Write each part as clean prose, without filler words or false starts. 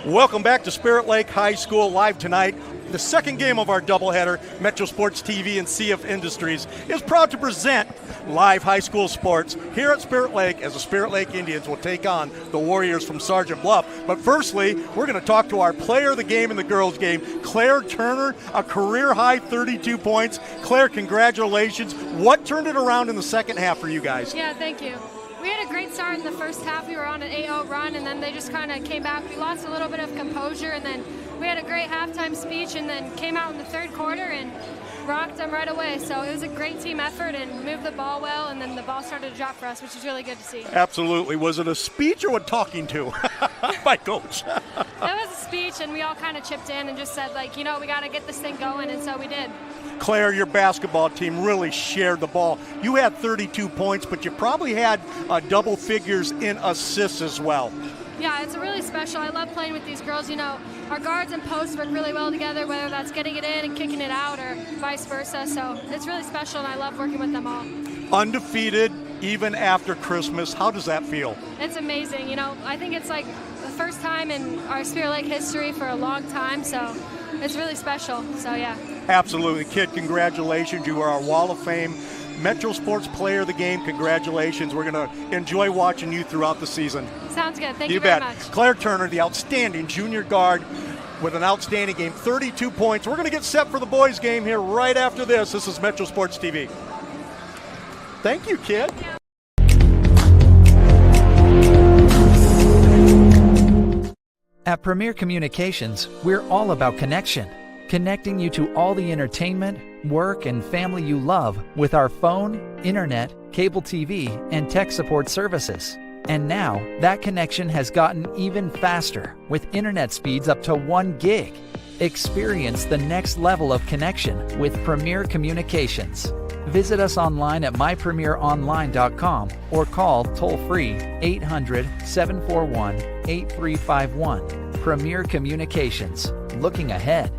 Welcome back to Spirit Lake High School live tonight. The second game of our doubleheader, Metro Sports TV and CF Industries, is proud to present live high school sports here at Spirit Lake as the Spirit Lake Indians will take on the Warriors from Sergeant Bluff. But firstly, we're going to talk to our player of the game in the girls' game, Claire Turner, a career-high 32 points. Claire, congratulations. What turned it around in the second half for you guys? Yeah, thank you. We had a great start in the first half. We were on an 8-0 run, and then they just kind of came back. We lost a little bit of composure, and then we had a great halftime speech, and then came out in the third quarter and rocked them right away. So it was a great team effort and moved the ball well, and then the ball started to drop for us, which is really good to see. Absolutely. Was it a speech or a talking to by coach? It was a speech, and we all kind of chipped in and just said, like, you know, we got to get this thing going, and so we did. Claire, your basketball team really shared the ball. You had 32 points, but you probably had double figures in assists as well. Yeah, it's really special. I love playing with these girls. You know, our guards and posts work really well together, whether that's getting it in and kicking it out or vice versa. So it's really special, and I love working with them all. Undefeated even after Christmas. How does that feel? It's amazing. You know, I think it's like the first time in our Spirit Lake history for a long time, so it's really special. So, yeah. Absolutely. Kid, congratulations. You are our Wall of Fame Metro Sports Player of the Game. Congratulations. We're going to enjoy watching you throughout the season. Sounds good. Thank you very much. Claire Turner, the outstanding junior guard with an outstanding game, 32 points. We're going to get set for the boys' game here right after this. This is Metro Sports TV. Thank you, kid. At Premier Communications, we're all about connection. Connecting you to all the entertainment, work, and family you love with our phone, internet, cable TV, and tech support services. And now, that connection has gotten even faster with internet speeds up to 1 gig. Experience the next level of connection with Premier Communications. Visit us online at mypremieronline.com or call toll-free 800-741-8351. Premier Communications. Looking ahead.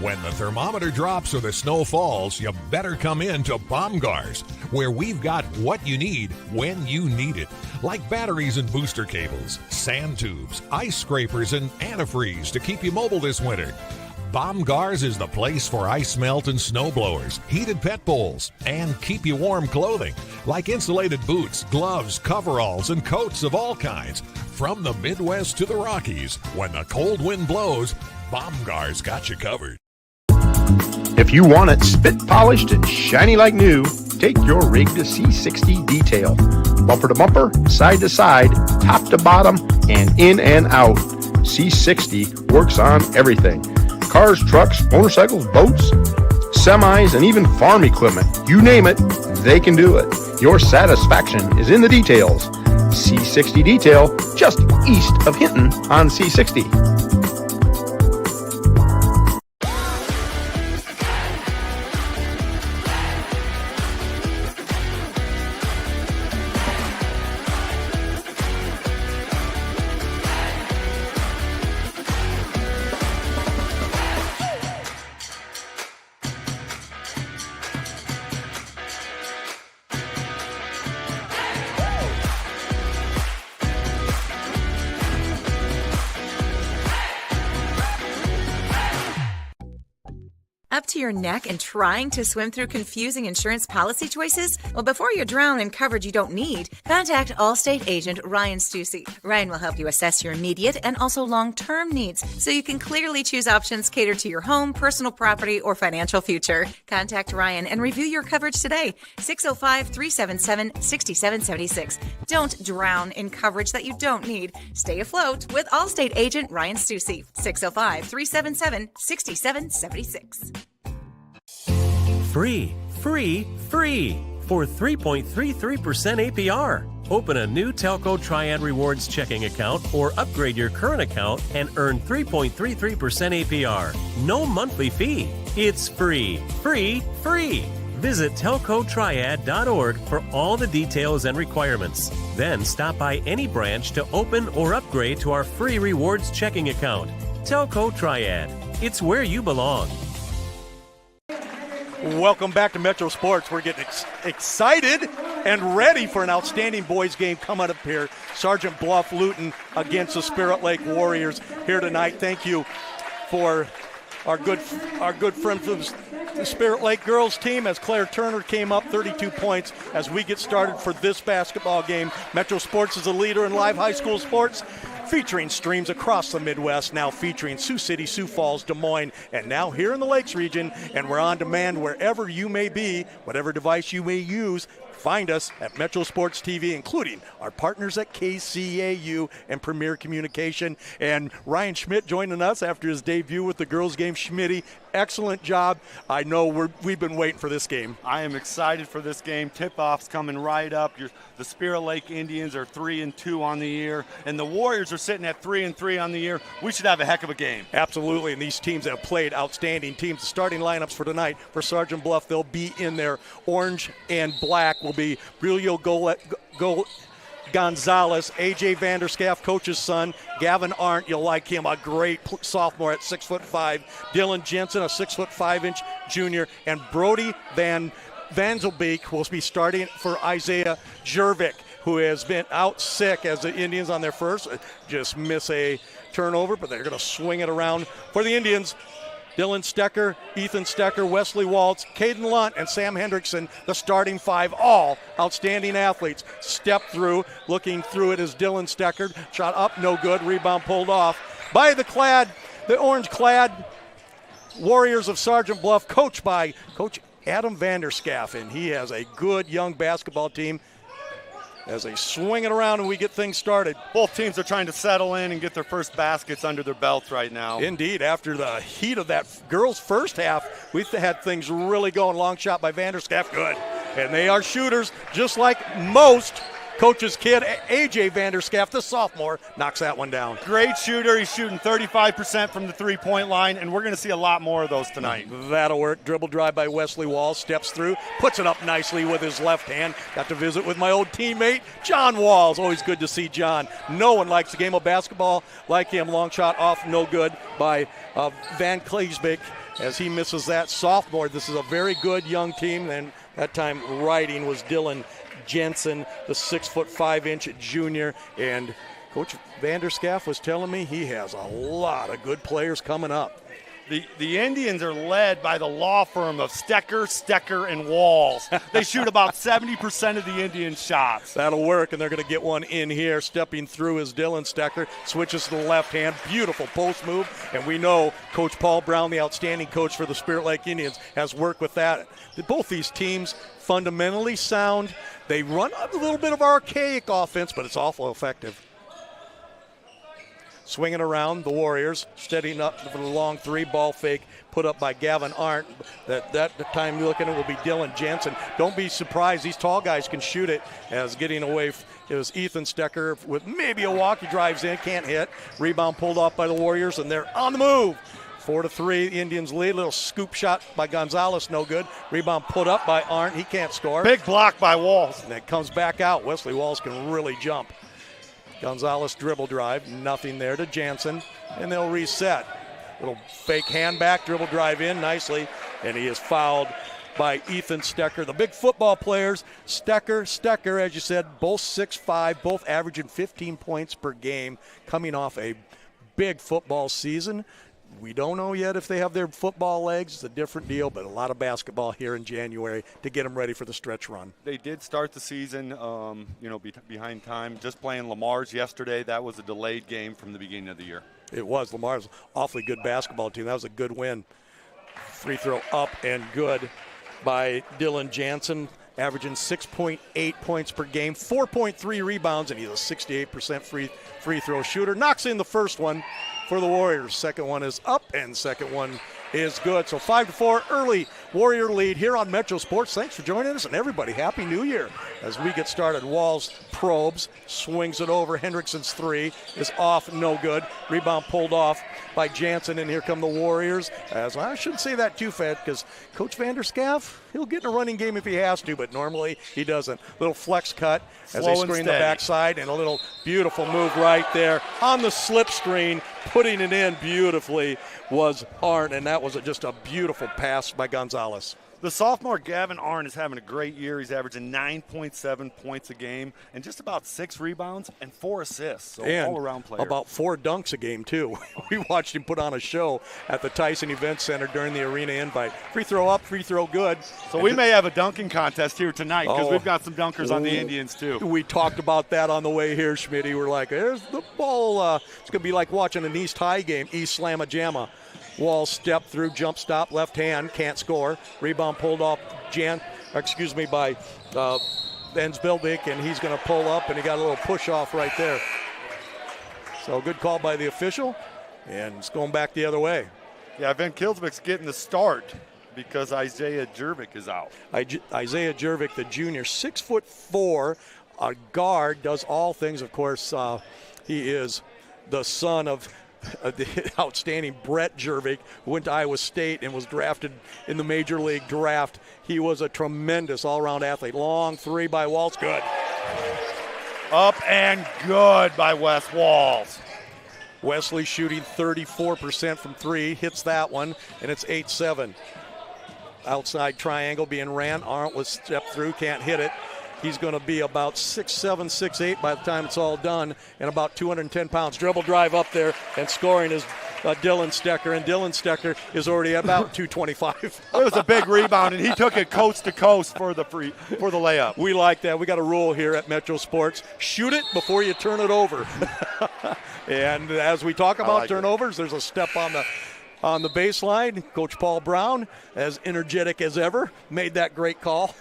When the thermometer drops or the snow falls, you better come in to Bombgars, where we've got what you need when you need it. Like batteries and booster cables, sand tubes, ice scrapers, and antifreeze to keep you mobile this winter. Bombgars is the place for ice melt and snow blowers, heated pet bowls, and keep you warm clothing, like insulated boots, gloves, coveralls, and coats of all kinds. From the Midwest to the Rockies, when the cold wind blows, Bombgars got you covered. If you want it spit polished and shiny like new, take your rig to C60 Detail. Bumper to bumper, side to side, top to bottom, and in and out. C60 works on everything. Cars, trucks, motorcycles, boats, semis, and even farm equipment. You name it, they can do it. Your satisfaction is in the details. C60 Detail, just east of Hinton on C60. Up to your neck and trying to swim through confusing insurance policy choices? Well, before you drown in coverage you don't need, contact Allstate agent Ryan Stussy. Ryan will help you assess your immediate and also long-term needs so you can clearly choose options catered to your home, personal property, or financial future. Contact Ryan and review your coverage today. 605-377-6776. Don't drown in coverage that you don't need. Stay afloat with Allstate agent Ryan Stussy. 605-377-6776. Free for 3.33% APR. Open a new Telco Triad Rewards checking account or upgrade your current account and earn 3.33% APR. No monthly fee. It's free. Visit telcotriad.org for all the details and requirements. Then stop by any branch to open or upgrade to our free rewards checking account. Telco Triad. It's where you belong. Welcome back to Metro Sports. We're getting excited and ready for an outstanding boys game coming up here. Sergeant Bluff Luton against the Spirit Lake Warriors here tonight. Thank you for our good friend from the Spirit Lake girls team as Claire Turner came up 32 points as we get started for this basketball game. Metro Sports is a leader in live high school sports, featuring streams across the Midwest, now featuring Sioux City, Sioux Falls, Des Moines, and now here in the Lakes region. And we're on demand wherever you may be, whatever device you may use. Find us at Metro Sports TV, including our partners at KCAU and Premier Communication. And Ryan Schmidt joining us after his debut with the girls game. Schmitty, excellent job. I know we've been waiting for this game. I am excited for this game. Tip-off's coming right up. The Spirit Lake Indians are 3-2 on the year, and the Warriors are sitting at 3-3 on the year. We should have a heck of a game. Absolutely, and these teams have played outstanding teams. The starting lineups for tonight for Sergeant Bluff, they'll be in there. Orange and black will be Brillo Gonzalez, A.J. Vanderscaff, coach's son. Gavin Arndt, you'll like him, a great sophomore at 6'5". Dylan Jensen, a 6'5" junior. And Brody Vanzelbeek will be starting for Isaiah Jervik, who has been out sick as the Indians on their first. Just miss a turnover, but they're going to swing it around for the Indians. Dylan Stecker, Ethan Stecker, Wesley Waltz, Caden Lunt, and Sam Hendrickson, the starting five, all outstanding athletes. Step through, looking through it is Dylan Stecker. Shot up, no good. Rebound pulled off by the orange-clad Warriors of Sergeant Bluff, coached by Coach Adam Vanderscaff, and he has a good young basketball team. As they swing it around and we get things started. Both teams are trying to settle in and get their first baskets under their belts right now. Indeed, after the heat of that girls' first half, we've had things really going. Long shot by Vanderscaff, good. And they are shooters, just like most coach's kid. A.J. Vanderscaff, the sophomore, knocks that one down. Great shooter. He's shooting 35% from the three-point line, and we're going to see a lot more of those tonight. That'll work. Dribble drive by Wesley Walls, steps through, puts it up nicely with his left hand. Got to visit with my old teammate, John Walls. Always good to see John. No one likes the game of basketball like him. Long shot off, no good by Van Kleesbeek as he misses that. Sophomore, this is a very good young team, and that time riding was Dylan Jensen, the 6'5" junior, and Coach Vanderscaff was telling me he has a lot of good players coming up. The Indians are led by the law firm of Stecker, and Walls. They shoot about 70% of the Indian shots. That'll work, and they're going to get one in here. Stepping through is Dylan Stecker, switches to the left hand. Beautiful post move, and we know Coach Paul Brown, the outstanding coach for the Spirit Lake Indians, has worked with that. Both these teams fundamentally sound. They run a little bit of archaic offense, but it's awful effective. Swinging around, the Warriors, steadying up for the long three, ball fake, put up by Gavin Arndt. That time you look at it will be Dylan Jensen. Don't be surprised, these tall guys can shoot it, as getting away it was Ethan Stecker with maybe a walk. He drives in, can't hit. Rebound pulled off by the Warriors, and they're on the move. 4-3, the Indians lead. Little scoop shot by Gonzalez, no good. Rebound put up by Arndt, he can't score. Big block by Walls. And it comes back out. Wesley Walls can really jump. Gonzalez dribble drive, nothing there to Jansen, and they'll reset. Little fake hand back, dribble drive in nicely, and he is fouled by Ethan Stecker. The big football players, Stecker, as you said, both 6'5", both averaging 15 points per game, coming off a big football season. We don't know yet if they have their football legs. It's a different deal, but a lot of basketball here in January to get them ready for the stretch run. They did start the season, behind time. Just playing Lamar's yesterday. That was a delayed game from the beginning of the year. It was. Lamar's awfully good basketball team. That was a good win. Free throw up and good by Dylan Jansen, averaging 6.8 points per game, 4.3 rebounds, and he's a 68% free throw shooter. Knocks in the first one for the Warriors. Second one is up, and second one is good. So 5-4, early Warrior lead here on Metro Sports. Thanks for joining us, and everybody, Happy New Year. As we get started, Walls probes, swings it over. Hendrickson's three is off, no good. Rebound pulled off by Jansen, and here come the Warriors. As I shouldn't say that too fast, because Coach Vanderscaff, he'll get in a running game if he has to, but normally he doesn't. Little flex cut as they screen the backside, and a little beautiful move right there on the slip screen. Putting it in beautifully was Arndt, and that was just a beautiful pass by Gonzalez. The sophomore Gavin Arndt is having a great year. He's averaging 9.7 points a game and just about 6 rebounds and 4 assists. So and all-around player. About 4 dunks a game, too. We watched him put on a show at the Tyson Event Center during the arena invite. Free throw up, free throw good. So we may have a dunking contest here tonight because we've got some dunkers on the Indians, too. We talked about that on the way here, Schmitty. We're like, there's the ball. It's going to be like watching an East High game, East Slamma-Jamma. Wall step through, jump stop, left hand, can't score. Rebound pulled off by Ensbildick, and he's going to pull up, and he got a little push off right there. So good call by the official, and it's going back the other way. Yeah, Van Kilsbeck's getting the start because Isaiah Jervik is out. Isaiah Jervik, the junior, 6'4", a guard, does all things. Of course, he is the son of the outstanding Brett Jervik, who went to Iowa State and was drafted in the Major League draft. He was a tremendous all-around athlete. Long three by Waltz, good. Up and good by Wes Walls. Wesley shooting 34% from three, hits that one, and it's 8-7. Outside triangle being ran. Arndt was stepped through, can't hit it. He's going to be about 6'7", 6'8" by the time it's all done, and about 210 pounds. Dribble drive up there, and scoring is Dylan Stecker, and Dylan Stecker is already about 225. It was a big rebound, and he took it coast to coast for the layup. We like that. We got a rule here at Metro Sports: shoot it before you turn it over. And as we talk about turnovers, there's a step on the baseline. Coach Paul Brown, as energetic as ever, made that great call.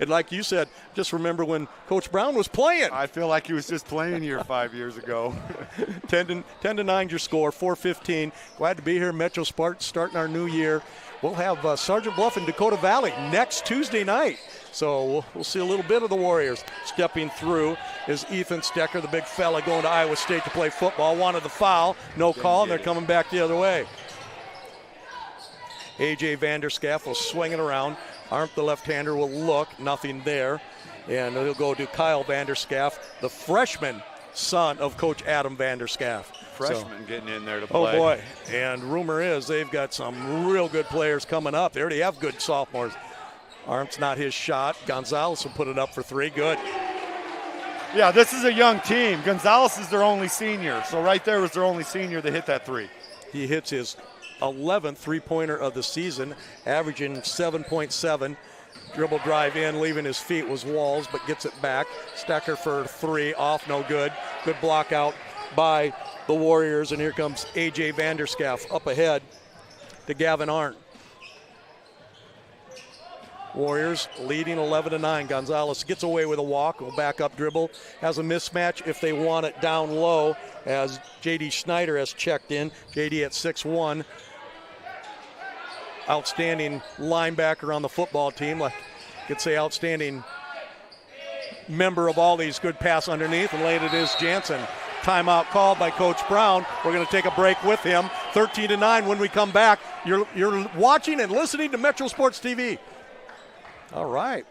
And like you said, just remember when Coach Brown was playing. I feel like he was just playing here 5 years ago. 10-9 your score, 4:15. Glad to be here, Metro Sports, starting our new year. We'll have Sergeant Bluff and Dakota Valley next Tuesday night. So we'll see a little bit of the Warriors. Stepping through is Ethan Stecker, the big fella going to Iowa State to play football. Wanted the foul, no call, and they're coming back the other way. A.J. Vanderscaff will swing it around. Arndt, the left-hander, will look. Nothing there. And he'll go to Kyle Vanderscaff, the freshman son of Coach Adam Vanderscaff. Freshman getting in there to play. Oh, boy. And rumor is they've got some real good players coming up. They already have good sophomores. Arndt's not his shot. Gonzalez will put it up for three. Good. Yeah, this is a young team. Gonzalez is their only senior. So right there was their only senior that hit that three. He hits his 11th three-pointer of the season, averaging 7.7. Dribble drive in, leaving his feet was Walls, but gets it back. Stecker for three, off, no good. Good block out by the Warriors, and here comes A.J. Vanderscaff up ahead to Gavin Arndt. Warriors leading 11-9. Gonzalez gets away with a walk, will back up dribble, has a mismatch if they want it down low, as J.D. Schneider has checked in. J.D. at 6'1". Outstanding linebacker on the football team. Like I could say outstanding member of all these. Good pass underneath, and late it is Jansen. Timeout called by Coach Brown. We're going to take a break with him. 13-9 when we come back. You're watching and listening to Metro Sports TV. All right.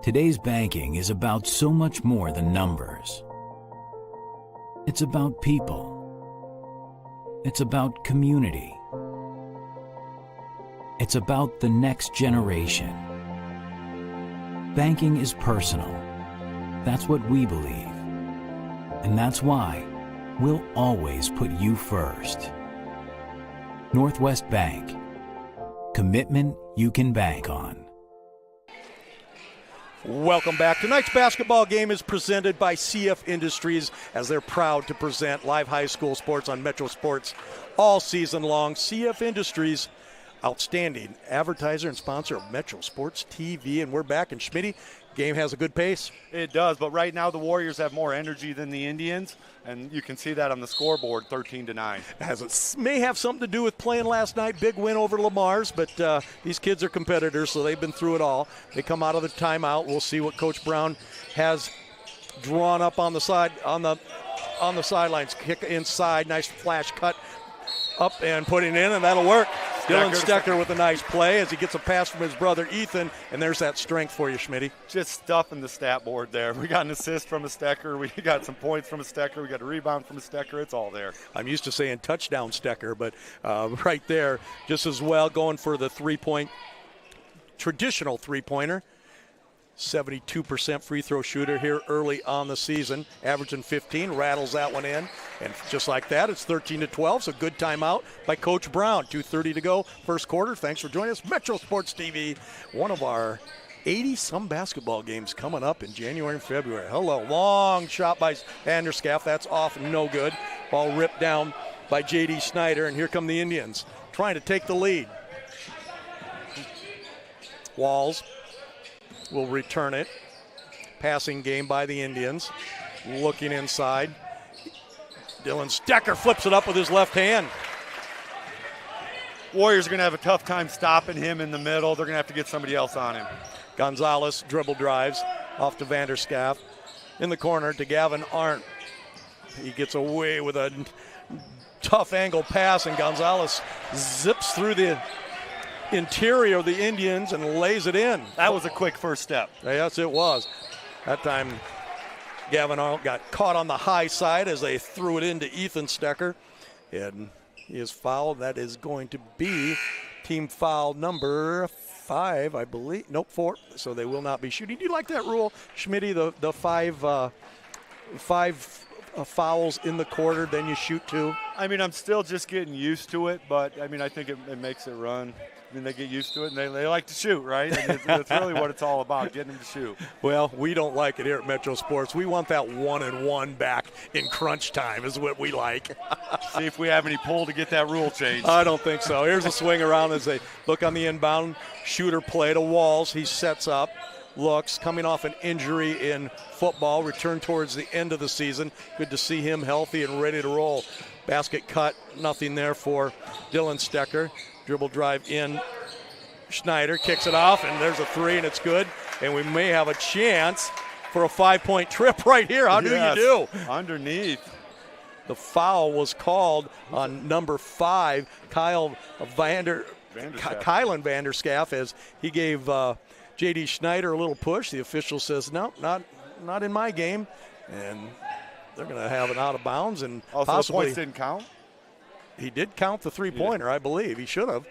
Today's banking is about so much more than numbers. It's about people. It's about community. It's about the next generation. Banking is personal. That's what we believe. And that's why we'll always put you first. Northwest Bank. Commitment you can bank on. Welcome back. Tonight's basketball game is presented by CF Industries, as they're proud to present live high school sports on Metro Sports all season long. CF Industries, outstanding advertiser and sponsor of Metro Sports TV. And we're back, and Schmitty, game has a good pace. It does, but right now the Warriors have more energy than the Indians, and you can see that on the scoreboard, 13-9. It may have something to do with playing last night. Big win over Lamar's, but these kids are competitors, so they've been through it all. They come out of the timeout. We'll see what Coach Brown has drawn up on the side, on the sidelines. Kick inside, nice flash cut up and putting in, and that'll work. Dylan Stecker with a nice play as he gets a pass from his brother Ethan, and there's that strength for you, Schmitty. Just stuffing the stat board there. We got an assist from a Stecker. We got some points from a Stecker. We got a rebound from a Stecker. It's all there. I'm used to saying touchdown Stecker, but right there, just as well, going for the traditional three-pointer. 72% free throw shooter here early on the season, averaging 15, rattles that one in, and just like that, it's 13-12, so good timeout by Coach Brown. 2:30 to go, first quarter. Thanks for joining us. Metro Sports TV, one of our 80-some basketball games coming up in January and February. Hello, long shot by Vanderschaff. That's off, no good. Ball ripped down by J.D. Snyder, and here come the Indians trying to take the lead. Walls will return it. Passing game by the Indians. Looking inside. Dylan Stecker flips it up with his left hand. Warriors are going to have a tough time stopping him in the middle. They're going to have to get somebody else on him. Gonzalez dribble drives off to Vanderschaff. In the corner to Gavin Arndt. He gets away with a tough angle pass, and Gonzalez zips through the interior of the Indians and lays it in. That was a quick first step. Yes, it was. That time Gavin Arnold got caught on the high side as they threw it into Ethan Stecker, and he is fouled. That is going to be team foul number 5, I believe. Nope, 4. So they will not be shooting. Do you like that rule, Schmitty? The five fouls in the quarter, then you shoot 2. I mean, I'm still just getting used to it, but I mean, I think it makes it run. I mean, they get used to it, and they like to shoot, right? I mean, that's really what it's all about, getting them to shoot. Well, we don't like it here at Metro Sports. We want that 1-and-1 back in crunch time is what we like. See if we have any pull to get that rule changed. I don't think so. Here's a swing around as they look on the inbound. Shooter play to Walls. He sets up, looks, coming off an injury in football, returned towards the end of the season. Good to see him healthy and ready to roll. Basket cut, nothing there for Dylan Stecker. Dribble drive in. Schneider kicks it off, and there's a 3, and it's good. And we may have a chance for a 5-point trip right here. How do you do? Underneath. The foul was called on number 5, Kylan Vanderschaff, as he gave J.D. Schneider a little push. The official says, no, not in my game. And they're going to have it out of bounds. And also, the points didn't count? He did count the three-pointer, I believe. He should have.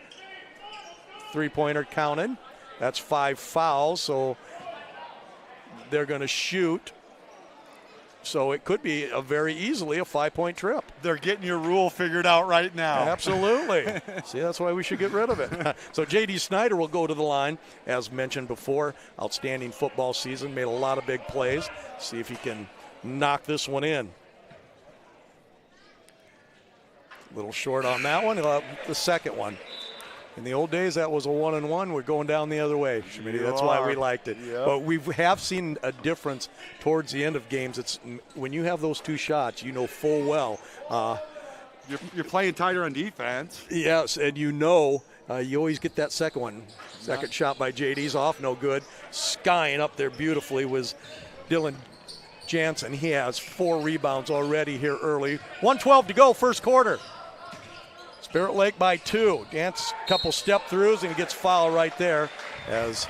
Three-pointer counted. That's 5 fouls, so they're going to shoot. So it could be very easily a 5-point trip. They're getting your rule figured out right now. Absolutely. See, that's why we should get rid of it. So J.D. Snyder will go to the line. As mentioned before, outstanding football season, made a lot of big plays. See if he can knock this one in. A little short on that one. He'll have the second one. In the old days, that was a 1-and-1. We're going down the other way, Schmitty. That's why we liked it. Yep. But we have seen a difference towards the end of games. It's when you have those 2 shots, you know full well. You're playing tighter on defense. Yes, and you know you always get that second one. Second shot by JD's off, no good. Skying up there beautifully was Dylan Jansen. He has 4 rebounds already here early. 1:12 to go, first quarter. Spirit Lake by 2. Dance a couple step throughs, and he gets fouled right there as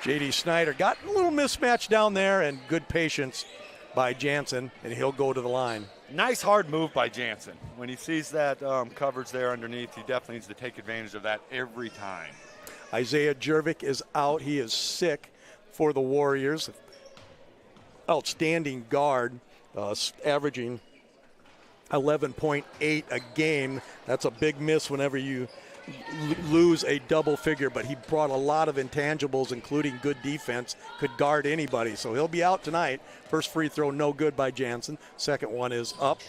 J.D. Snyder got a little mismatch down there, and good patience by Jansen, and he'll go to the line. Nice hard move by Jansen. When he sees that coverage there underneath, he definitely needs to take advantage of that every time. Isaiah Jervik is out. He is sick for the Warriors. Outstanding guard, averaging 11.8 a game. That's a big miss whenever you lose a double figure, but he brought a lot of intangibles, including good defense, could guard anybody. So he'll be out tonight. First free throw, no good by Jansen. Second one is up.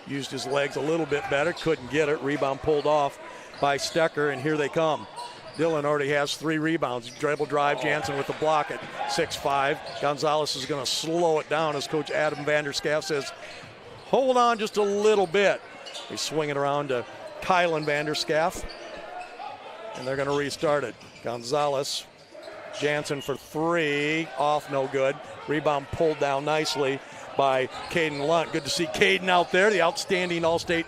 Used his legs a little bit better, couldn't get it. Rebound pulled off by Stecker, and here they come. Dylan already has 3 rebounds. Dribble drive, Jansen with the block at 6'5". Gonzalez is going to slow it down as Coach Adam Vanderschaff says, hold on just a little bit. They swing it around to Kylan Vanderschaff, and they're going to restart it. Gonzalez, Jansen for 3, off, no good. Rebound pulled down nicely by Caden Lunt. Good to see Caden out there, the outstanding All-State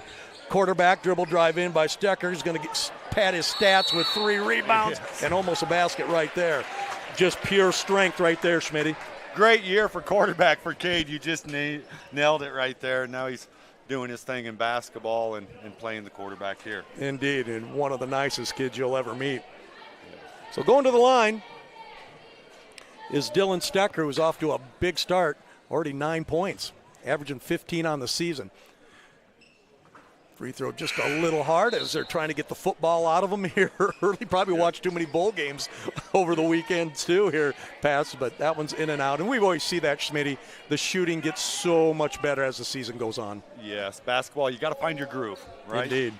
quarterback. Dribble drive in by Stecker. He's going to pad his stats with 3 rebounds and almost a basket right there. Just pure strength right there, Schmitty. Great year for quarterback for Cade. You just nailed it right there. Now he's doing his thing in basketball and playing the quarterback here. Indeed, and one of the nicest kids you'll ever meet. So going to the line is Dylan Stecker, who's off to a big start, already 9 points, averaging 15 on the season. Free throw just a little hard as they're trying to get the football out of him here early. Probably watched too many bowl games over the weekend too here, Pats, but that one's in and out. And we always see that, Schmitty. The shooting gets so much better as the season goes on. Yes, basketball, you got to find your groove, right? Indeed.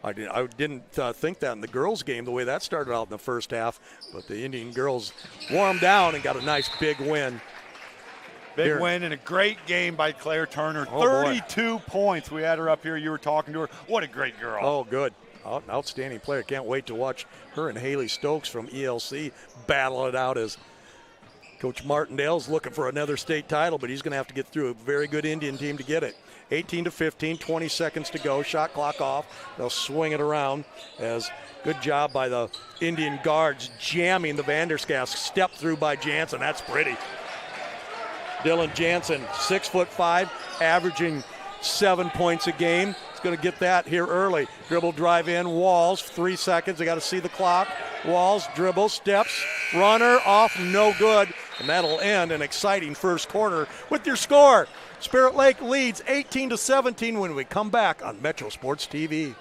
I didn't think that in the girls' game, the way that started out in the first half, but the Indian girls warmed down and got a nice big win. Big win and a great game by Claire Turner. Oh, 32 points. We had her up here. You were talking to her. What a great girl. Oh, good. Outstanding player. Can't wait to watch her and Haley Stokes from ELC battle it out as Coach Martindale's looking for another state title, but he's going to have to get through a very good Indian team to get it. 18-15, 20 seconds to go. Shot clock off. They'll swing it around as good job by the Indian guards jamming the Vanderskask. Step through by Jansen. That's pretty. Dylan Jansen, 6'5", averaging 7 points a game. He's going to get that here early. Dribble, drive in, Walls, 3 seconds. They got to see the clock. Walls, dribble, steps, runner, off, no good. And that'll end an exciting first quarter with your score. Spirit Lake leads 18-17 when we come back on Metro Sports TV.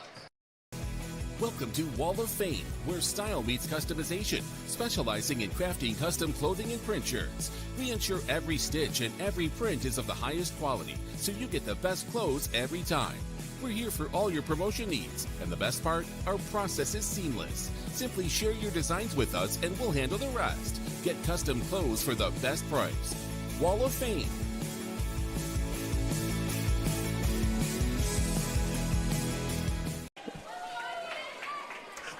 Welcome to Wall of Fame, where style meets customization, specializing in crafting custom clothing and print shirts. We ensure every stitch and every print is of the highest quality, so you get the best clothes every time. We're here for all your promotion needs, and the best part, our process is seamless. Simply share your designs with us and we'll handle the rest. Get custom clothes for the best price. Wall of Fame.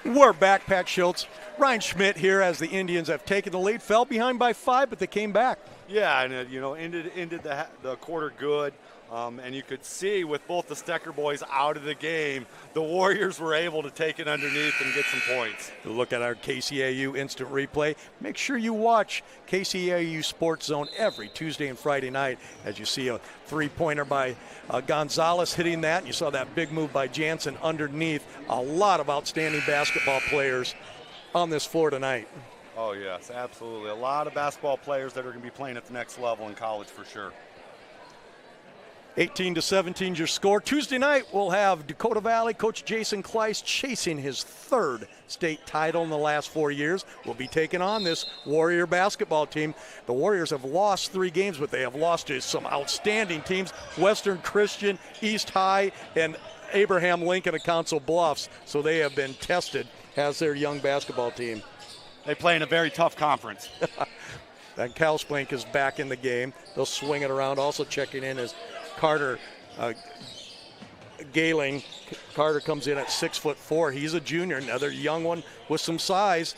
We're back, Pat Schultz. Ryan Schmidt here as the Indians have taken the lead. Fell behind by 5, but they came back. Yeah, and ended the quarter good. And you could see with both the Stecker boys out of the game, the Warriors were able to take it underneath and get some points. Look at our KCAU instant replay. Make sure you watch KCAU Sports Zone every Tuesday and Friday night as you see a three-pointer by Gonzalez hitting that. And you saw that big move by Jansen underneath. A lot of outstanding basketball players on this floor tonight. Oh, yes, absolutely. A lot of basketball players that are going to be playing at the next level in college for sure. 18-17 is your score. Tuesday night, we'll have Dakota Valley coach Jason Kleiss chasing his 3rd state title in the last 4 years. We'll be taking on this Warrior basketball team. The Warriors have lost 3 games, but they have lost to some outstanding teams, Western Christian, East High, and Abraham Lincoln of Council Bluffs. So they have been tested as their young basketball team. They play in a very tough conference. And Cal Splink is back in the game. They'll swing it around. Also checking in is Carter Galing. Carter comes in at 6'4". He's a junior, another young one with some size.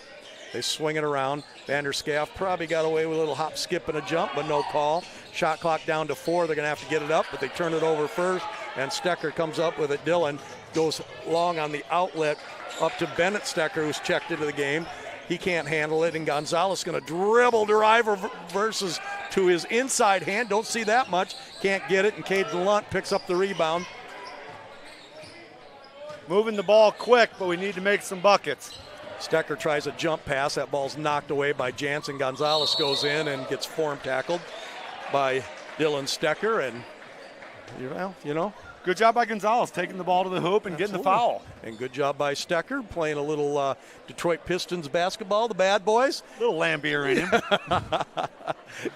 They swing it around. Vanderskaaf probably got away with a little hop, skip, and a jump, but no call. Shot clock down to 4. They're going to have to get it up, but they turn it over first, and Stecker comes up with it. Dylan goes long on the outlet up to Bennett Stecker, who's checked into the game. He can't handle it, and Gonzalez going to dribble drive versus to his inside hand. Don't see that much. Can't get it, and Caden Lunt picks up the rebound. Moving the ball quick, but we need to make some buckets. Stecker tries a jump pass. That ball's knocked away by Jansen. Gonzalez goes in and gets form tackled by Dylan Stecker, and you know. Good job by Gonzalez taking the ball to the hoop and getting the foul. And good job by Stecker playing a little Detroit Pistons basketball, the bad boys. Little Lambier in him.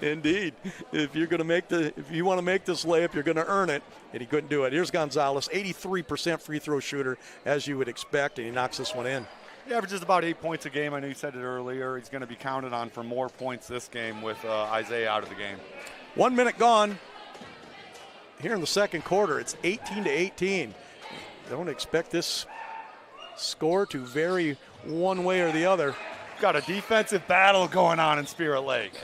Indeed. If you want to make this layup, you're going to earn it. And he couldn't do it. Here's Gonzalez, 83% free throw shooter, as you would expect, and he knocks this one in. He averages about 8 points a game. I know you said it earlier. He's going to be counted on for more points this game with Isaiah out of the game. 1 minute gone. Here in the second quarter, it's 18-18. Don't expect this score to vary one way or the other. Got a defensive battle going on in Spirit Lake.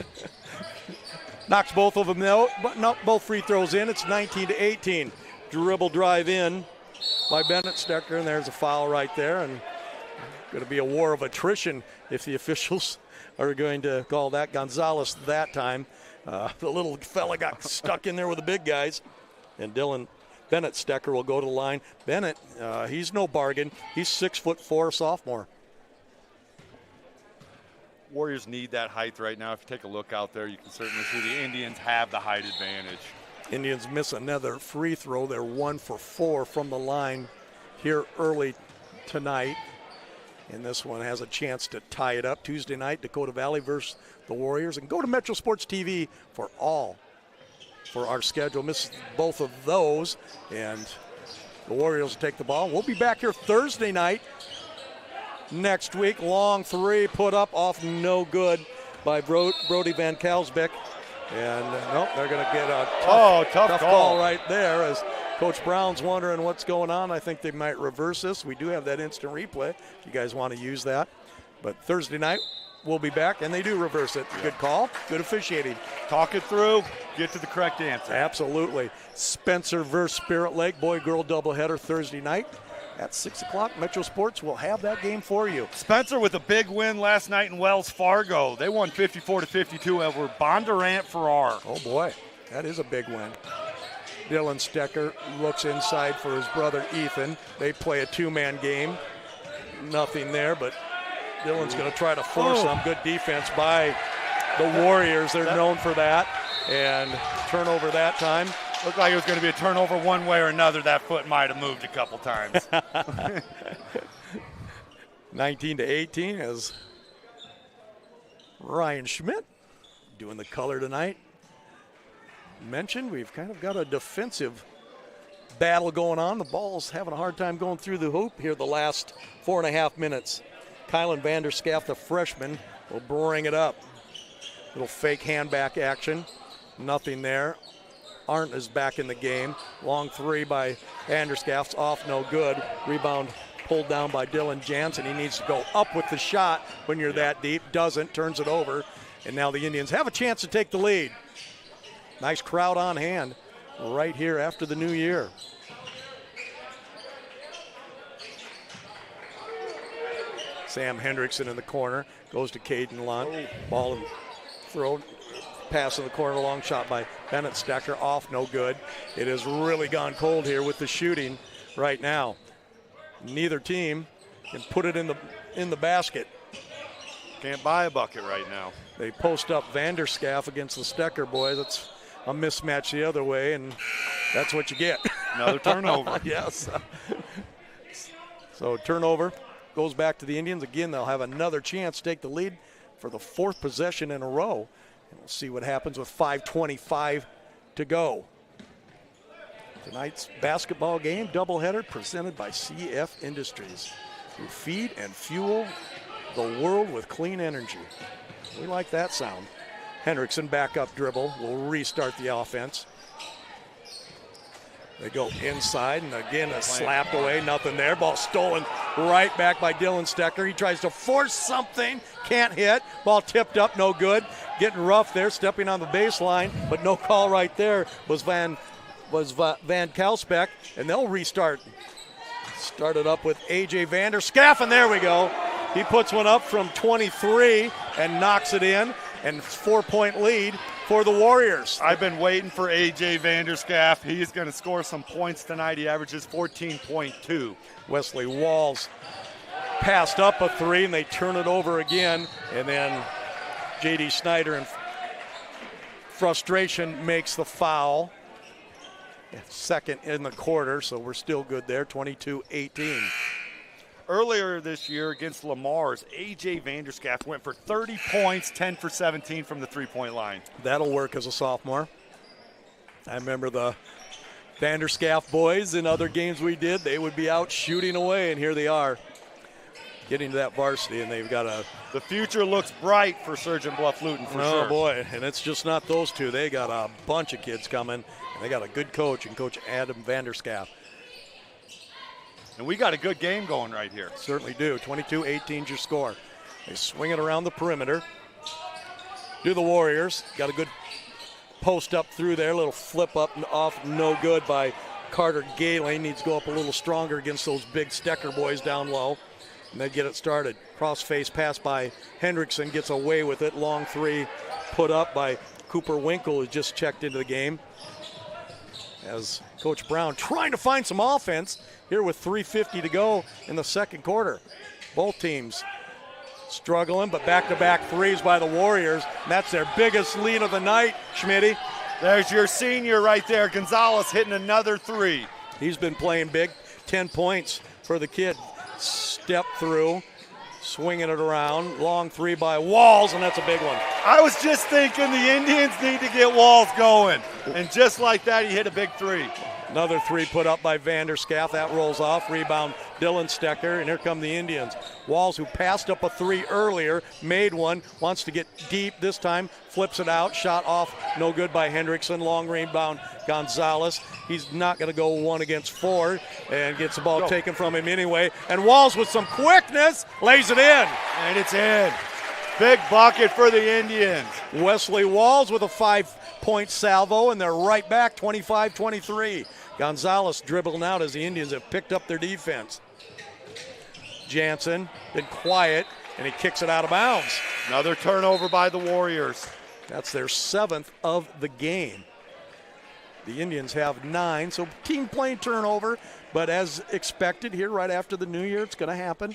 Knocks both of them out, but not both free throws in. It's 19-18. Dribble drive in by Bennett Stecker, and there's a foul right there. And Going to be a war of attrition if the officials are going to call that Gonzalez that time. The little fella got stuck in there with the big guys, and Dylan Bennett Stecker will go to the line. Bennett, he's no bargain. He's 6'4" sophomore. Warriors need that height right now. If you take a look out there, you can certainly see the Indians have the height advantage. Indians miss another free throw. They're 1 for 4 from the line here early tonight. And this one has a chance to tie it up. Tuesday night, Dakota Valley versus the Warriors. And go to Metro Sports TV for our schedule. Miss both of those. And the Warriors will take the ball. We'll be back here Thursday night next week. Long three put up off no good by Brody Van Kalsbeck. And nope, they're going to get a tough call right there as Coach Brown's wondering what's going on. I think they might reverse this. We do have that instant replay if you guys want to use that. But Thursday night, we'll be back, and they do reverse it. Good call, good officiating. Talk it through, get to the correct answer. Absolutely. Spencer versus Spirit Lake, boy-girl doubleheader Thursday night at 6 o'clock. Metro Sports will have that game for you. Spencer with a big win last night in Wells Fargo. They won 54-52 over Bondurant Farrar. Oh, boy, that is a big win. Dylan Stecker looks inside for his brother Ethan. They play a two-man game. Nothing there, but Dylan's going to try to force some good defense by the Warriors. They're known for that. And turnover that time. Looked like it was going to be a turnover one way or another. That foot might have moved a couple times. 19-18 as Ryan Schmidt doing the color tonight. Mentioned we've kind of got a defensive battle going on. The ball's having a hard time going through the hoop here the last 4.5 minutes. Kylan Vanderscaff, the freshman, will bring it up. Little fake handback action. Nothing there. Arndt is back in the game. Long three by Vanderscaff's off, no good. Rebound pulled down by Dylan Jansen. He needs to go up with the shot when you're that deep. Doesn't, turns it over. And now the Indians have a chance to take the lead. Nice crowd on hand right here after the new year. Sam Hendrickson in the corner, goes to Caden Lunt. Ball and throw, pass in the corner, long shot by Bennett Stecker, off, no good. It has really gone cold here with the shooting right now. Neither team can put it in the basket. Can't buy a bucket right now. They post up Vanderscaff against the Stecker boys. That's a mismatch the other way, and that's what you get. Another turnover. Yes. So turnover goes back to the Indians. Again, they'll have another chance to take the lead for the 4th possession in a row. And we'll see what happens with 5:25 to go. Tonight's basketball game, doubleheader, presented by CF Industries, who feed and fuel the world with clean energy. We like that sound. Hendrickson back up dribble will restart the offense. They go inside, and again, slapped away, nothing there. Ball stolen right back by Dylan Stecker. He tries to force something, can't hit. Ball tipped up, no good. Getting rough there, stepping on the baseline, but no call right there was Van Kalsbeck, and they'll restart. Started up with A.J. Vanderscaff, and there we go. He puts one up from 23 and knocks it in, and 4-point lead for the Warriors. I've been waiting for A.J. Vanderscaff. He's going to score some points tonight. He averages 14.2. Wesley Walls passed up a three, and they turn it over again. And then J.D. Snyder, in frustration, makes the foul. Second in the quarter, so we're still good there, 22-18. Earlier this year against Lamar's, A.J. Vanderscaff went for 30 points, 10 for 17 from the three-point line. That'll work as a sophomore. I remember the Vanderscaff boys in other games we did. They would be out shooting away, and here they are getting to that varsity, and they've got a... The future looks bright for Surgeon Bluff Luton for sure. Oh, boy, and it's just not those two. They got a bunch of kids coming, and they got a good coach, and Coach Adam Vanderscaff. And we got a good game going right here. Certainly do. 22-18 is your score. They swing it around the perimeter. Do the Warriors. Got a good post up through there. A little flip up and off, no good by Carter Galen. Needs to go up a little stronger against those big Stecker boys down low. And they get it started. Cross-face pass by Hendrickson, gets away with it. Long three put up by Cooper Winkle, who just checked into the game. As Coach Brown trying to find some offense here with 3:50 to go in the second quarter. Both teams struggling, but back-to-back threes by the Warriors. And that's their biggest lead of the night, Schmitty. There's your senior right there, Gonzalez hitting another three. He's been playing big, 10 points for the kid. Step through, swinging it around, long three by Walls, and that's a big one. I was just thinking the Indians need to get Walls going, and just like that, he hit a big three. Another three put up by Vanderschaft. That rolls off. Rebound, Dylan Stecker, and here come the Indians. Walls, who passed up a three earlier, made one, wants to get deep this time, flips it out, shot off, no good by Hendrickson. Long rebound, Gonzalez. He's not going to go 1 against 4 and gets the ball taken from him anyway. And Walls, with some quickness, lays it in. And it's in. Big bucket for the Indians. Wesley Walls with a 5-point salvo, and they're right back, 25-23. Gonzalez dribbling out as the Indians have picked up their defense. Jansen been quiet, and he kicks it out of bounds. Another turnover by the Warriors. That's their 7th of the game. The Indians have 9, so team playing turnover, but as expected here right after the new year, it's going to happen.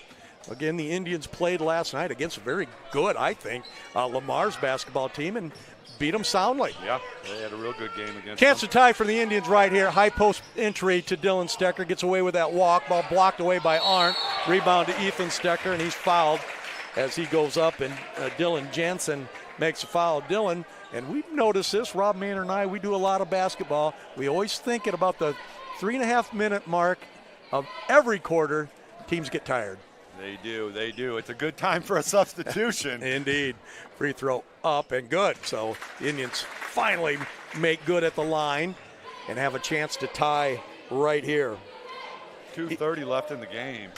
Again, the Indians played last night against a very good, I think, Lamar's basketball team and beat them soundly. Yeah, they had a real good game against Chance them. to tie for the Indians right here. High post entry to Dylan Stecker. Gets away with that walk. Ball blocked away by Arndt. Rebound to Ethan Stecker, and he's fouled as he goes up, and Dylan Jansen makes a foul. Dylan, and we've noticed this, Rob Maynard and I, we do a lot of basketball. We always think at about the 3.5-minute mark of every quarter, teams get tired. They do. It's a good time for a substitution. Indeed. Free throw up and good. So the Indians finally make good at the line and have a chance to tie right here. 2:30 left in the game.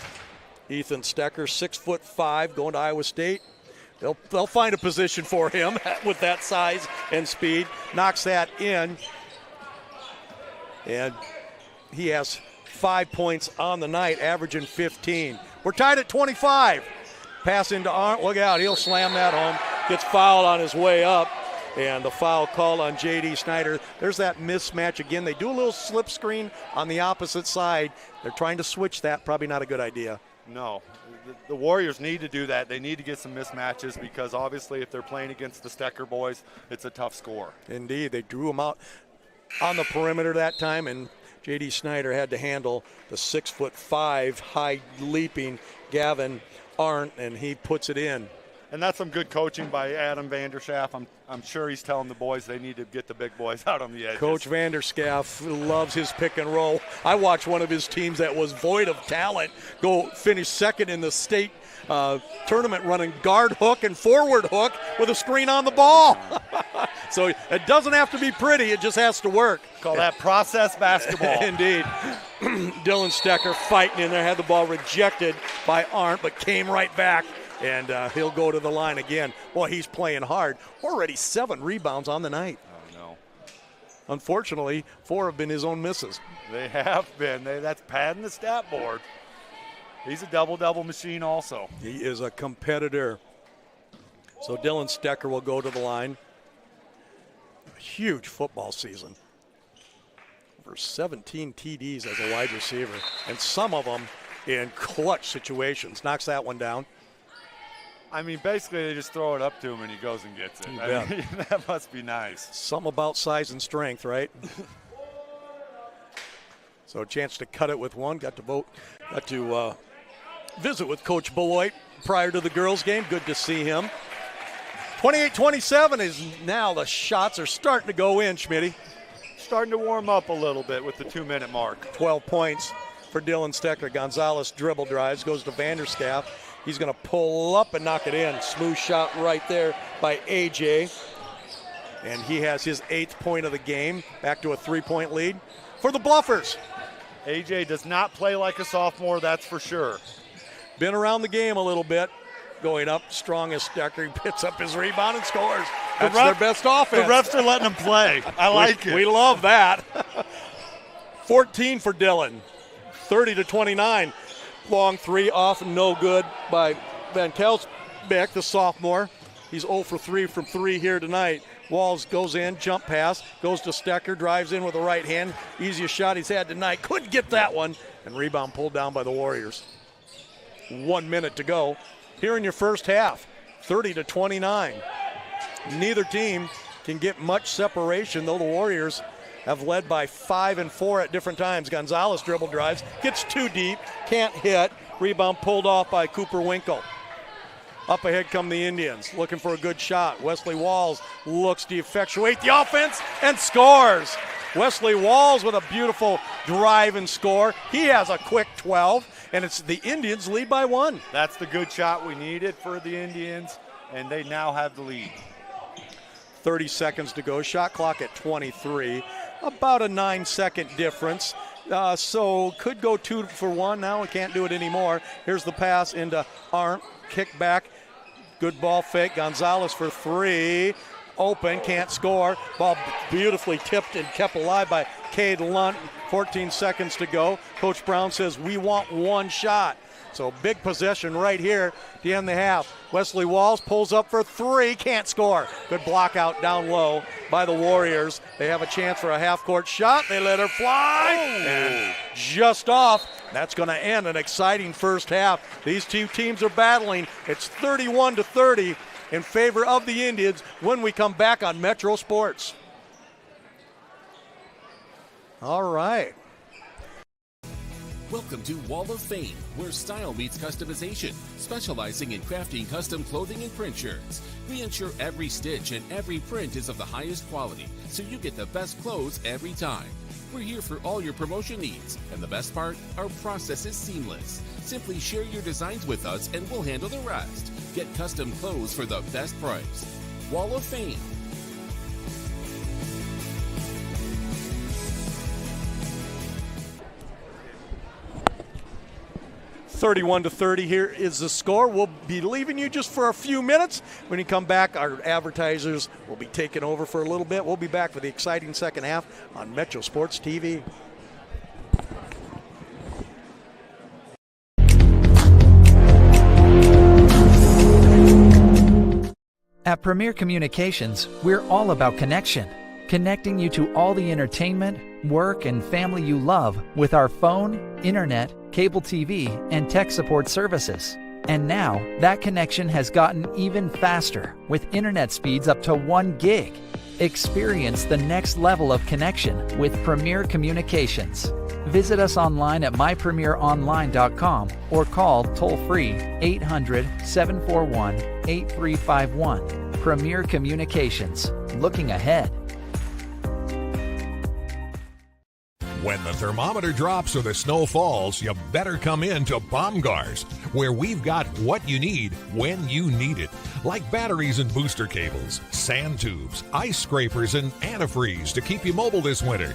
Ethan Stecker, 6'5", going to Iowa State. They'll find a position for him with that size and speed. Knocks that in. And he has 5 points on the night, averaging 15. We're tied at 25. Pass into Arndt. Look out, he'll slam that home. Gets fouled on his way up. And the foul call on J.D. Snyder. There's that mismatch again. They do a little slip screen on the opposite side. They're trying to switch that. Probably not a good idea. No. The Warriors need to do that. They need to get some mismatches because obviously if they're playing against the Stecker boys, it's a tough score. Indeed. They drew him out on the perimeter that time, and J.D. Snyder had to handle the 6'5", high leaping Gavin Arndt, and he puts it in. And that's some good coaching by Adam Vanderschaft. I'm sure he's telling the boys they need to get the big boys out on the edges. Coach Vanderschaft loves his pick and roll. I watched one of his teams that was void of talent go finish second in the state tournament running guard hook and forward hook with a screen on the ball. So it doesn't have to be pretty, it just has to work. Call that process basketball. Indeed. Dylan Stecker fighting in there, had the ball rejected by Arndt, but came right back. And he'll go to the line again. Boy, he's playing hard. Already 7 rebounds on the night. Oh, no. Unfortunately, 4 have been his own misses. They have been. That's padding the stat board. He's a double-double machine also. He is a competitor. So Dylan Stecker will go to the line. A huge football season. Over 17 TDs as a wide receiver. And some of them in clutch situations. Knocks that one down. I mean, basically they just throw it up to him and he goes and gets it. I mean, that must be nice. Some about size and strength, right? So a chance to cut it with one. Got to visit with Coach Beloit prior to the girls' game. Good to see him. 28-27 is now the shots are starting to go in, Schmitty. Starting to warm up a little bit with the 2-minute mark. 12 points for Dylan Stecker. Gonzalez dribble drives, goes to Vanderschaft. He's going to pull up and knock it in. Smooth shot right there by A.J. And he has his 8th point of the game. Back to a 3-point lead for the Bluffers. A.J. does not play like a sophomore, that's for sure. Been around the game a little bit. Going up strong as Stecker. He picks up his rebound and scores. That's their best offense. The refs are letting him play. I like it. We love that. 14 for Dylan. 30-29. Long three off and no good by Van Kelsbeck, the sophomore. He's 0 for 3 from 3 here tonight. Walls goes in, jump pass, goes to Stecker, drives in with the right hand. Easiest shot he's had tonight. Couldn't get that one. And rebound pulled down by the Warriors. 1 minute to go here in your first half, 30-29. Neither team can get much separation, though the Warriors have led by 5 and 4 at different times. Gonzalez dribble drives, gets too deep, can't hit. Rebound pulled off by Cooper Winkle. Up ahead come the Indians, looking for a good shot. Wesley Walls looks to effectuate the offense and scores. Wesley Walls with a beautiful drive and score. He has a quick 12, and it's the Indians lead by 1. That's the good shot we needed for the Indians, and they now have the lead. 30 seconds to go, shot clock at 23. About a 9-second difference. So could go 2 for 1. Now we can't do it anymore. Here's the pass into Arndt. Kick back. Good ball fake. Gonzalez for 3. Open. Can't score. Ball beautifully tipped and kept alive by Cade Lunt. 14 seconds to go. Coach Brown says we want 1 shot. So big possession right here at the end of the half. Wesley Walls pulls up for 3, can't score. Good block out down low by the Warriors. They have a chance for a half-court shot. They let her fly, and just off. That's going to end an exciting first half. These two teams are battling. It's 31-30 in favor of the Indians when we come back on Metro Sports. All right. Welcome to Wall of Fame, where style meets customization, specializing in crafting custom clothing and print shirts. We ensure every stitch and every print is of the highest quality, so you get the best clothes every time. We're here for all your promotion needs, and the best part, our process is seamless. Simply share your designs with us and we'll handle the rest. Get custom clothes for the best price. Wall of Fame. 31-30 here is the score. We'll be leaving you just for a few minutes. When you come back, our advertisers will be taking over for a little bit. We'll be back for the exciting second half on Metro Sports TV. At Premier Communications, we're all about connection. Connecting you to all the entertainment, work, and family you love with our phone, internet, cable TV, and tech support services. And now, that connection has gotten even faster with internet speeds up to 1 gig. Experience the next level of connection with Premier Communications. Visit us online at mypremieronline.com or call toll-free 800-741-8351. Premier Communications. Looking ahead. When the thermometer drops or the snow falls, you better come in to Baumgars, where we've got what you need when you need it. Like batteries and booster cables, sand tubes, ice scrapers, and antifreeze to keep you mobile this winter.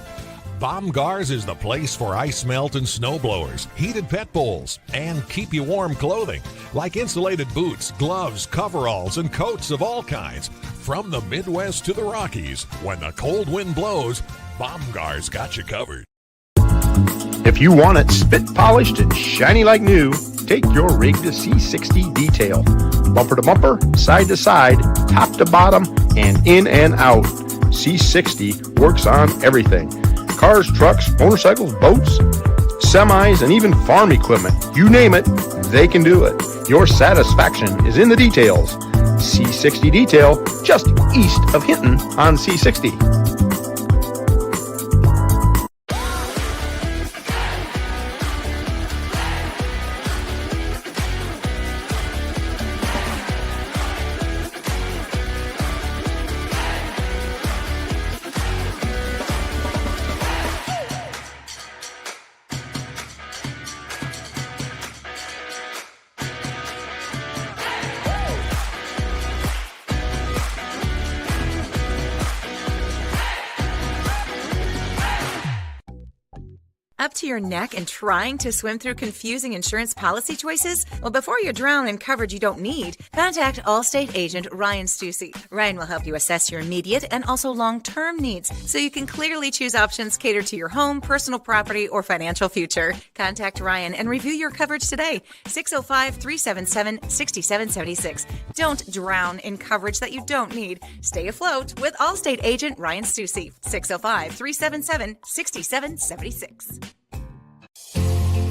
Baumgars is the place for ice melt and snow blowers, heated pet bowls, and keep you warm clothing, like insulated boots, gloves, coveralls, and coats of all kinds. From the Midwest to the Rockies, when the cold wind blows, Baumgars got you covered. If you want it spit polished and shiny like new, take your rig to C60 Detail. Bumper to bumper, side to side, top to bottom, and in and out. C60 works on everything. Cars, trucks, motorcycles, boats, semis, and even farm equipment. You name it, they can do it. Your satisfaction is in the details. C60 Detail, just east of Hinton on C60. Up to your neck and trying to swim through confusing insurance policy choices? Well, before you drown in coverage you don't need, contact Allstate agent Ryan Stussy. Ryan will help you assess your immediate and also long-term needs so you can clearly choose options catered to your home, personal property, or financial future. Contact Ryan and review your coverage today. 605-377-6776. Don't drown in coverage that you don't need. Stay afloat with Allstate agent Ryan Stussy. 605-377-6776.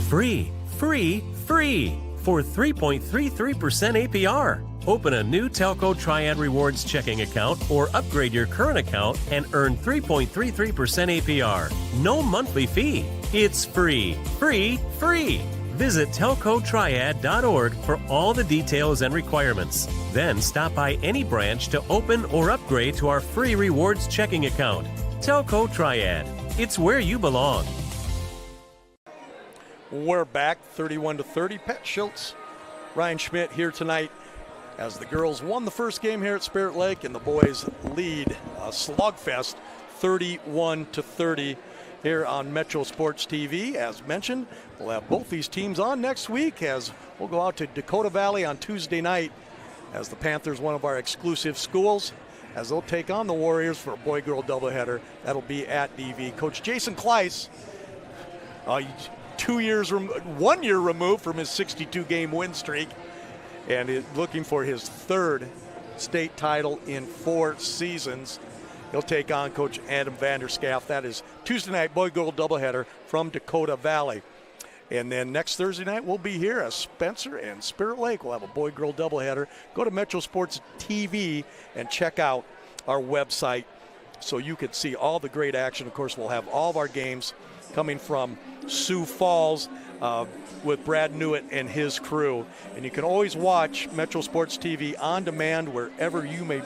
Free, free, free for 3.33% APR. Open a new Telco Triad Rewards checking account or upgrade your current account and earn 3.33% APR. No monthly fee. It's free, free, free. Visit telcotriad.org for all the details and requirements. Then stop by any branch to open or upgrade to our free rewards checking account. Telco Triad. It's where you belong. We're back 31-30. Pat Schultz, Ryan Schmidt here tonight as the girls won the first game here at Spirit Lake and the boys lead slugfest 31-30 here on Metro Sports TV. As mentioned, we'll have both these teams on next week as we'll go out to Dakota Valley on Tuesday night as the Panthers, one of our exclusive schools, as they'll take on the Warriors for a boy-girl doubleheader. That'll be at DV. Coach Jason Kleiss, 1 year removed from his 62-game win streak and is looking for his third state title in 4 seasons. He'll take on Coach Adam Vanderschaft. That is Tuesday night boy-girl doubleheader from Dakota Valley. And then next Thursday night, we'll be here at Spencer and Spirit Lake. We'll have a boy-girl doubleheader. Go to Metro Sports TV and check out our website so you can see all the great action. Of course, we'll have all of our games coming from Sioux Falls with Brad Newitt and his crew. And you can always watch Metro Sports TV on demand wherever you may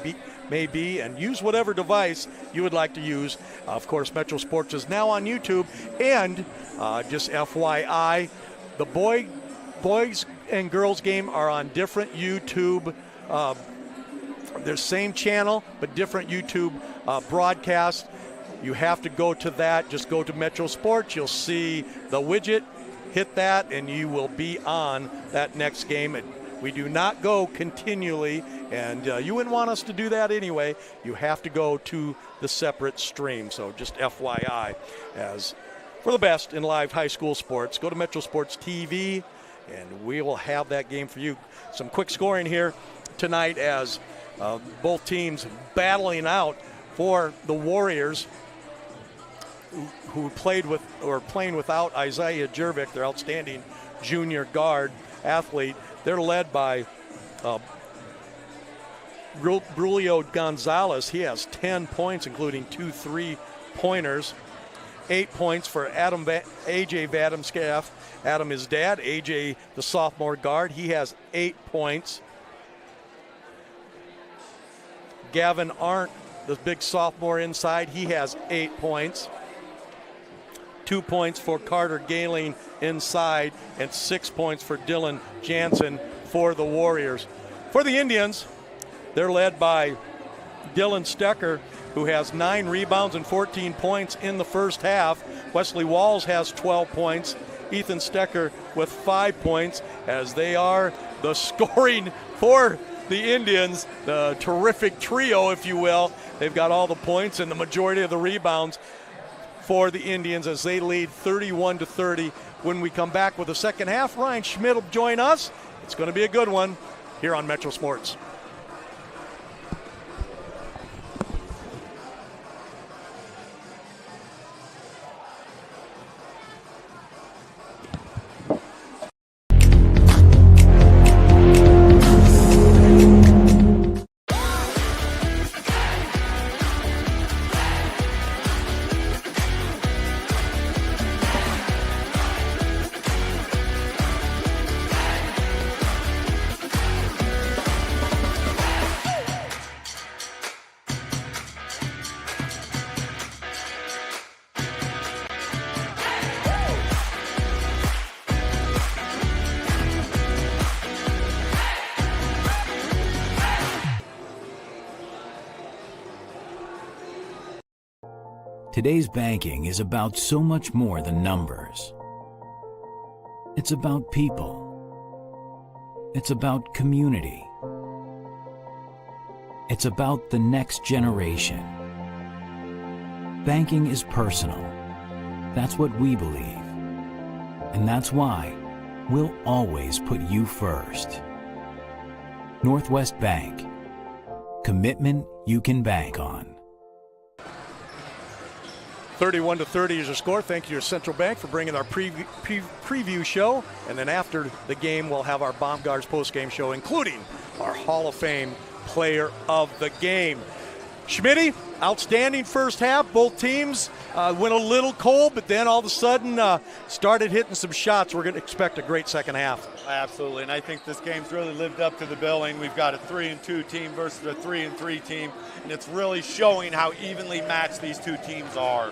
be, and use whatever device you would like to use. Of course, Metro Sports is now on YouTube. And just FYI, the boys and girls game are on different YouTube. They're same channel, but different YouTube broadcast. You have to go to that. Just go to Metro Sports. You'll see the widget. Hit that, and you will be on that next game. And we do not go continually, and you wouldn't want us to do that anyway. You have to go to the separate stream. So just FYI, as for the best in live high school sports, go to Metro Sports TV, and we will have that game for you. Some quick scoring here tonight as both teams battling out for the Warriors, who playing without Isaiah Jervik, their outstanding junior guard athlete. They're led by Brulio Gonzalez. He has 10 points, including 2 3-pointers. 8 points for A.J. Vademscaff. Adam, his dad. A.J., the sophomore guard, he has 8 points. Gavin Arndt, the big sophomore inside, he has 8 points. 2 points for Carter Galing inside, and 6 points for Dylan Jansen for the Warriors. For the Indians, they're led by Dylan Stecker, who has 9 rebounds and 14 points in the first half. Wesley Walls has 12 points. Ethan Stecker with 5 points, as they are the scoring for the Indians, the terrific trio, if you will. They've got all the points and the majority of the rebounds for the Indians as they lead 31-30. When we come back with the second half, Ryan Schmidt will join us. It's going to be a good one here on Metro Sports. Today's banking is about so much more than numbers. It's about people. It's about community. It's about the next generation. Banking is personal. That's what we believe. And that's why we'll always put you first. Northwest Bank. Commitment you can bank on. 31-30 is your score. Thank you to Central Bank for bringing our preview show. And then after the game, we'll have our Baumgars post-game show, including our Hall of Fame player of the game. Schmitty, outstanding first half. Both teams went a little cold, but then all of a sudden started hitting some shots. We're going to expect a great second half. Absolutely, and I think this game's really lived up to the billing. We've got a 3-2 team versus a 3-3 team, and it's really showing how evenly matched these two teams are.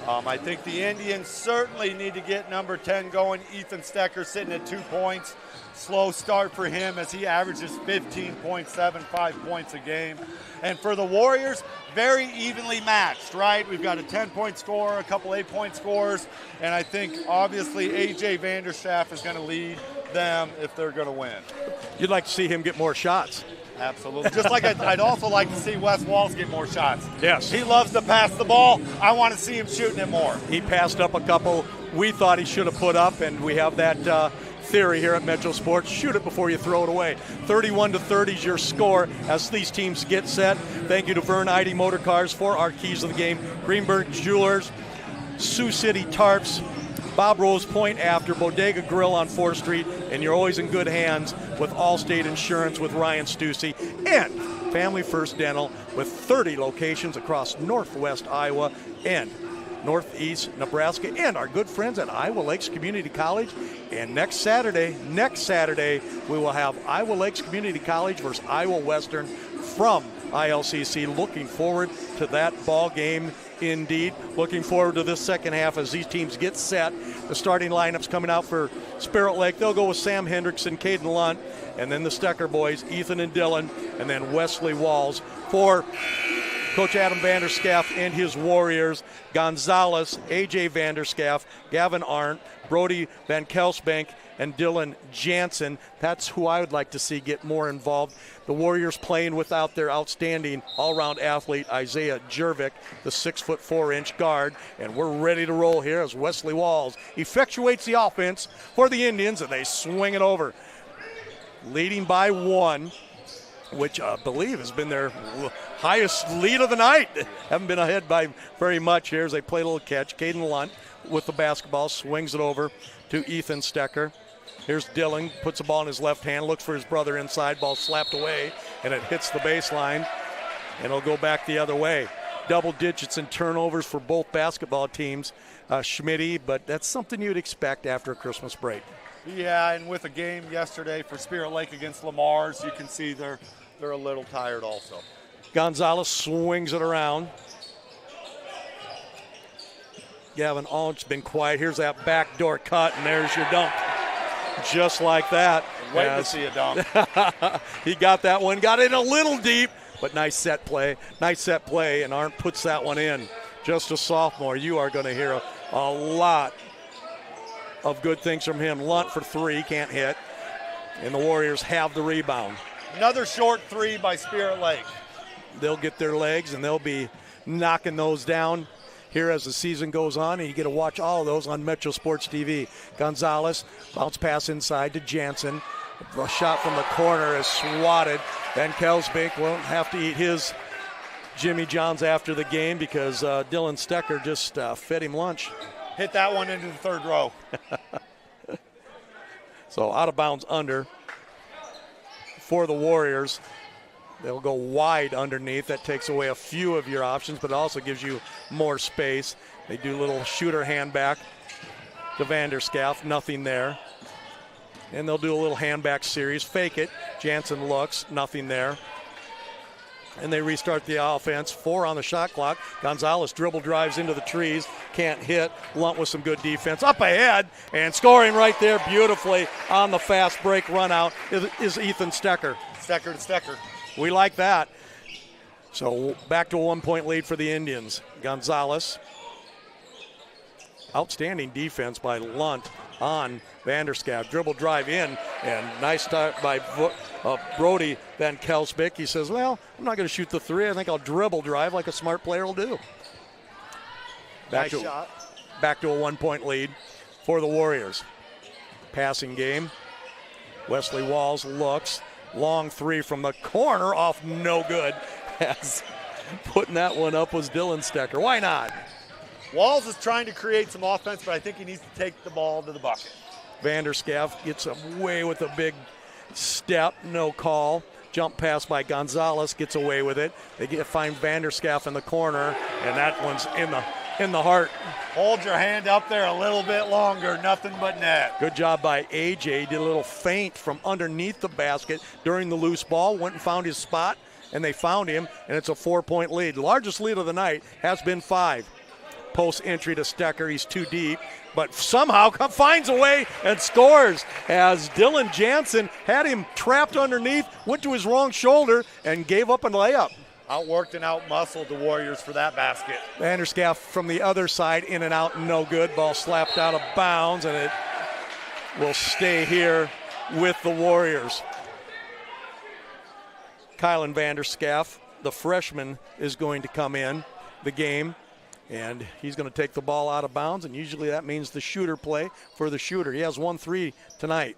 I think the Indians certainly need to get number 10 going. Ethan Stecker sitting at 2 points. Slow start for him as he averages 15.75 points a game. And for the Warriors, very evenly matched, right? We've got a 10-point scorer, a couple 8-point scorers, and I think obviously A.J. Vanderstaff is going to lead them if they're going to win. You'd like to see him get more shots. Absolutely. Just like I'd also like to see Wes Walls get more shots. Yes. He loves to pass the ball. I want to see him shooting it more. He passed up a couple we thought he should have put up, and we have that theory here at Metro Sports. Shoot it before you throw it away. 31-30 is your score as these teams get set. Thank you to Vern Ide Motor Cars for our keys of the game. Greenberg Jewelers, Sioux City Tarps, Bob Rose Point After, Bodega Grill on 4th Street, and you're always in good hands with Allstate Insurance with Ryan Stussy, and Family First Dental with 30 locations across northwest Iowa and northeast Nebraska, and our good friends at Iowa Lakes Community College. And next Saturday, we will have Iowa Lakes Community College versus Iowa Western from ILCC. Looking forward to that ball game indeed. Looking forward to this second half as these teams get set. The starting lineups coming out for Spirit Lake. They'll go with Sam Hendrickson, Caden Lunt, and then the Stecker boys, Ethan and Dylan, and then Wesley Walls. For Coach Adam Vanderscaff and his Warriors, Gonzalez, A.J. Vanderscaff, Gavin Arndt, Brody Van Kelsbank, and Dylan Jansen. That's who I would like to see get more involved. The Warriors playing without their outstanding all-round athlete, Isaiah Jervik, the 6'4" guard. And we're ready to roll here as Wesley Walls effectuates the offense for the Indians, and they swing it over. Leading by 1, which I believe has been their highest lead of the night. Haven't been ahead by very much here as they play a little catch. Caden Lunt with the basketball, swings it over to Ethan Stecker. Here's Dylan, puts the ball in his left hand, looks for his brother inside, ball slapped away, and it hits the baseline, and it'll go back the other way. Double digits in turnovers for both basketball teams, Schmitty, but that's something you'd expect after a Christmas break. Yeah, and with a game yesterday for Spirit Lake against Lamar's, you can see they're a little tired also. Gonzalez swings it around. Gavin Arndt's been quiet. Here's that backdoor cut, and there's your dunk. Just like that. Waiting to see a dunk. He got that one, got it a little deep, but nice set play. Nice set play, and Arndt puts that one in. Just a sophomore. You are going to hear a lot of good things from him. Lunt for 3, can't hit, and the Warriors have the rebound. Another short 3 by Spirit Lake. They'll get their legs, and they'll be knocking those down here as the season goes on, and you get to watch all of those on Metro Sports TV. Gonzalez, bounce pass inside to Jansen. A shot from the corner is swatted. Van Kelsbank won't have to eat his Jimmy Johns after the game because Dylan Stecker just fed him lunch. Hit that one into the third row. So out of bounds under for the Warriors. They'll go wide underneath. That takes away a few of your options, but it also gives you more space. They do a little shooter hand back to Vanderscaff. Nothing there. And they'll do a little hand back series. Fake it. Jansen looks. Nothing there. And they restart the offense. 4 on the shot clock. Gonzalez dribble drives into the trees. Can't hit. Lunt with some good defense. Up ahead and scoring right there beautifully on the fast break run out is Ethan Stecker. Stecker to Stecker. We like that. So back to a 1-point lead for the Indians. Gonzalez outstanding defense by Lunt on Vanderschaaf. Dribble drive in, and nice start by Brody Van Kelsbeek. He says, well, I'm not going to shoot the three. I think I'll dribble drive like a smart player will do. Back to a 1-point lead for the Warriors. Passing game. Wesley Walls looks. Long three from the corner off, no good. As putting that one up was Dylan Stecker. Why not? Walls is trying to create some offense, but I think he needs to take the ball to the bucket. Vanderschaaf gets away with a big step, no call. Jump pass by Gonzalez, gets away with it. They find Vanderschaaf in the corner, and that one's in the heart. Hold your hand up there a little bit longer, nothing but net. Good job by AJ. Did a little feint from underneath the basket during the loose ball, went and found his spot, and they found him, and it's a 4-point lead. The largest lead of the night has been 5. Post entry to Stecker, he's too deep, but somehow finds a way and scores as Dylan Jansen had him trapped underneath, went to his wrong shoulder, and gave up a layup. Outworked and outmuscled the Warriors for that basket. Vanderschaaf from the other side, in and out, no good. Ball slapped out of bounds, and it will stay here with the Warriors. Kylan Vanderschaaf, the freshman, is going to come in the game, and he's going to take the ball out of bounds, and usually that means the shooter play for the shooter. He has 1-3 tonight.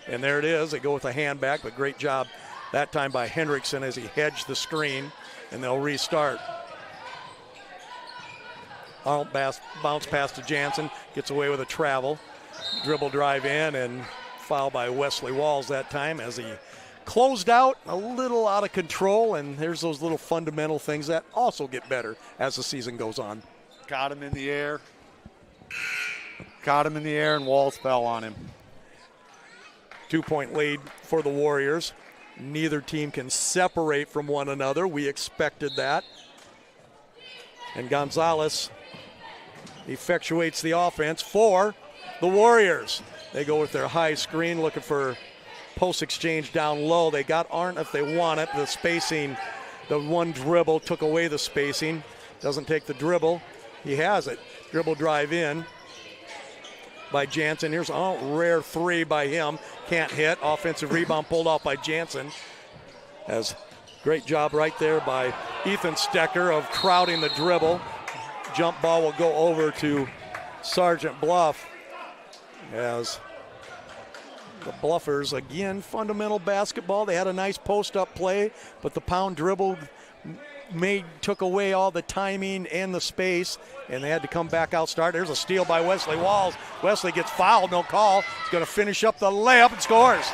And there it is. They go with a hand back, but great job that time by Hendrickson as he hedged the screen, and they'll restart. Arnold bounce pass to Jansen, gets away with a travel. Dribble drive in, and foul by Wesley Walls that time as he closed out, a little out of control, and there's those little fundamental things that also get better as the season goes on. Got him in the air. Got him in the air, and Walls fell on him. 2-point lead for the Warriors. Neither team can separate from one another. We expected that. And Gonzalez effectuates the offense for the Warriors. They go with their high screen looking for post exchange down low. They got Arndt if they want it. The spacing, the one dribble took away the spacing. Doesn't take the dribble. He has it. Dribble drive in by Jansen. Here's a rare three by him. Can't hit. Offensive rebound pulled off by Jansen. As great job right there by Ethan Stecker of crowding the dribble. Jump ball will go over to Sergeant Bluff as the Bluffers, again, fundamental basketball. They had a nice post-up play, but the pound dribble took away all the timing and the space, and they had to come back out start. There's a steal by Wesley Walls. Wesley gets fouled, no call. He's going to finish up the layup and scores.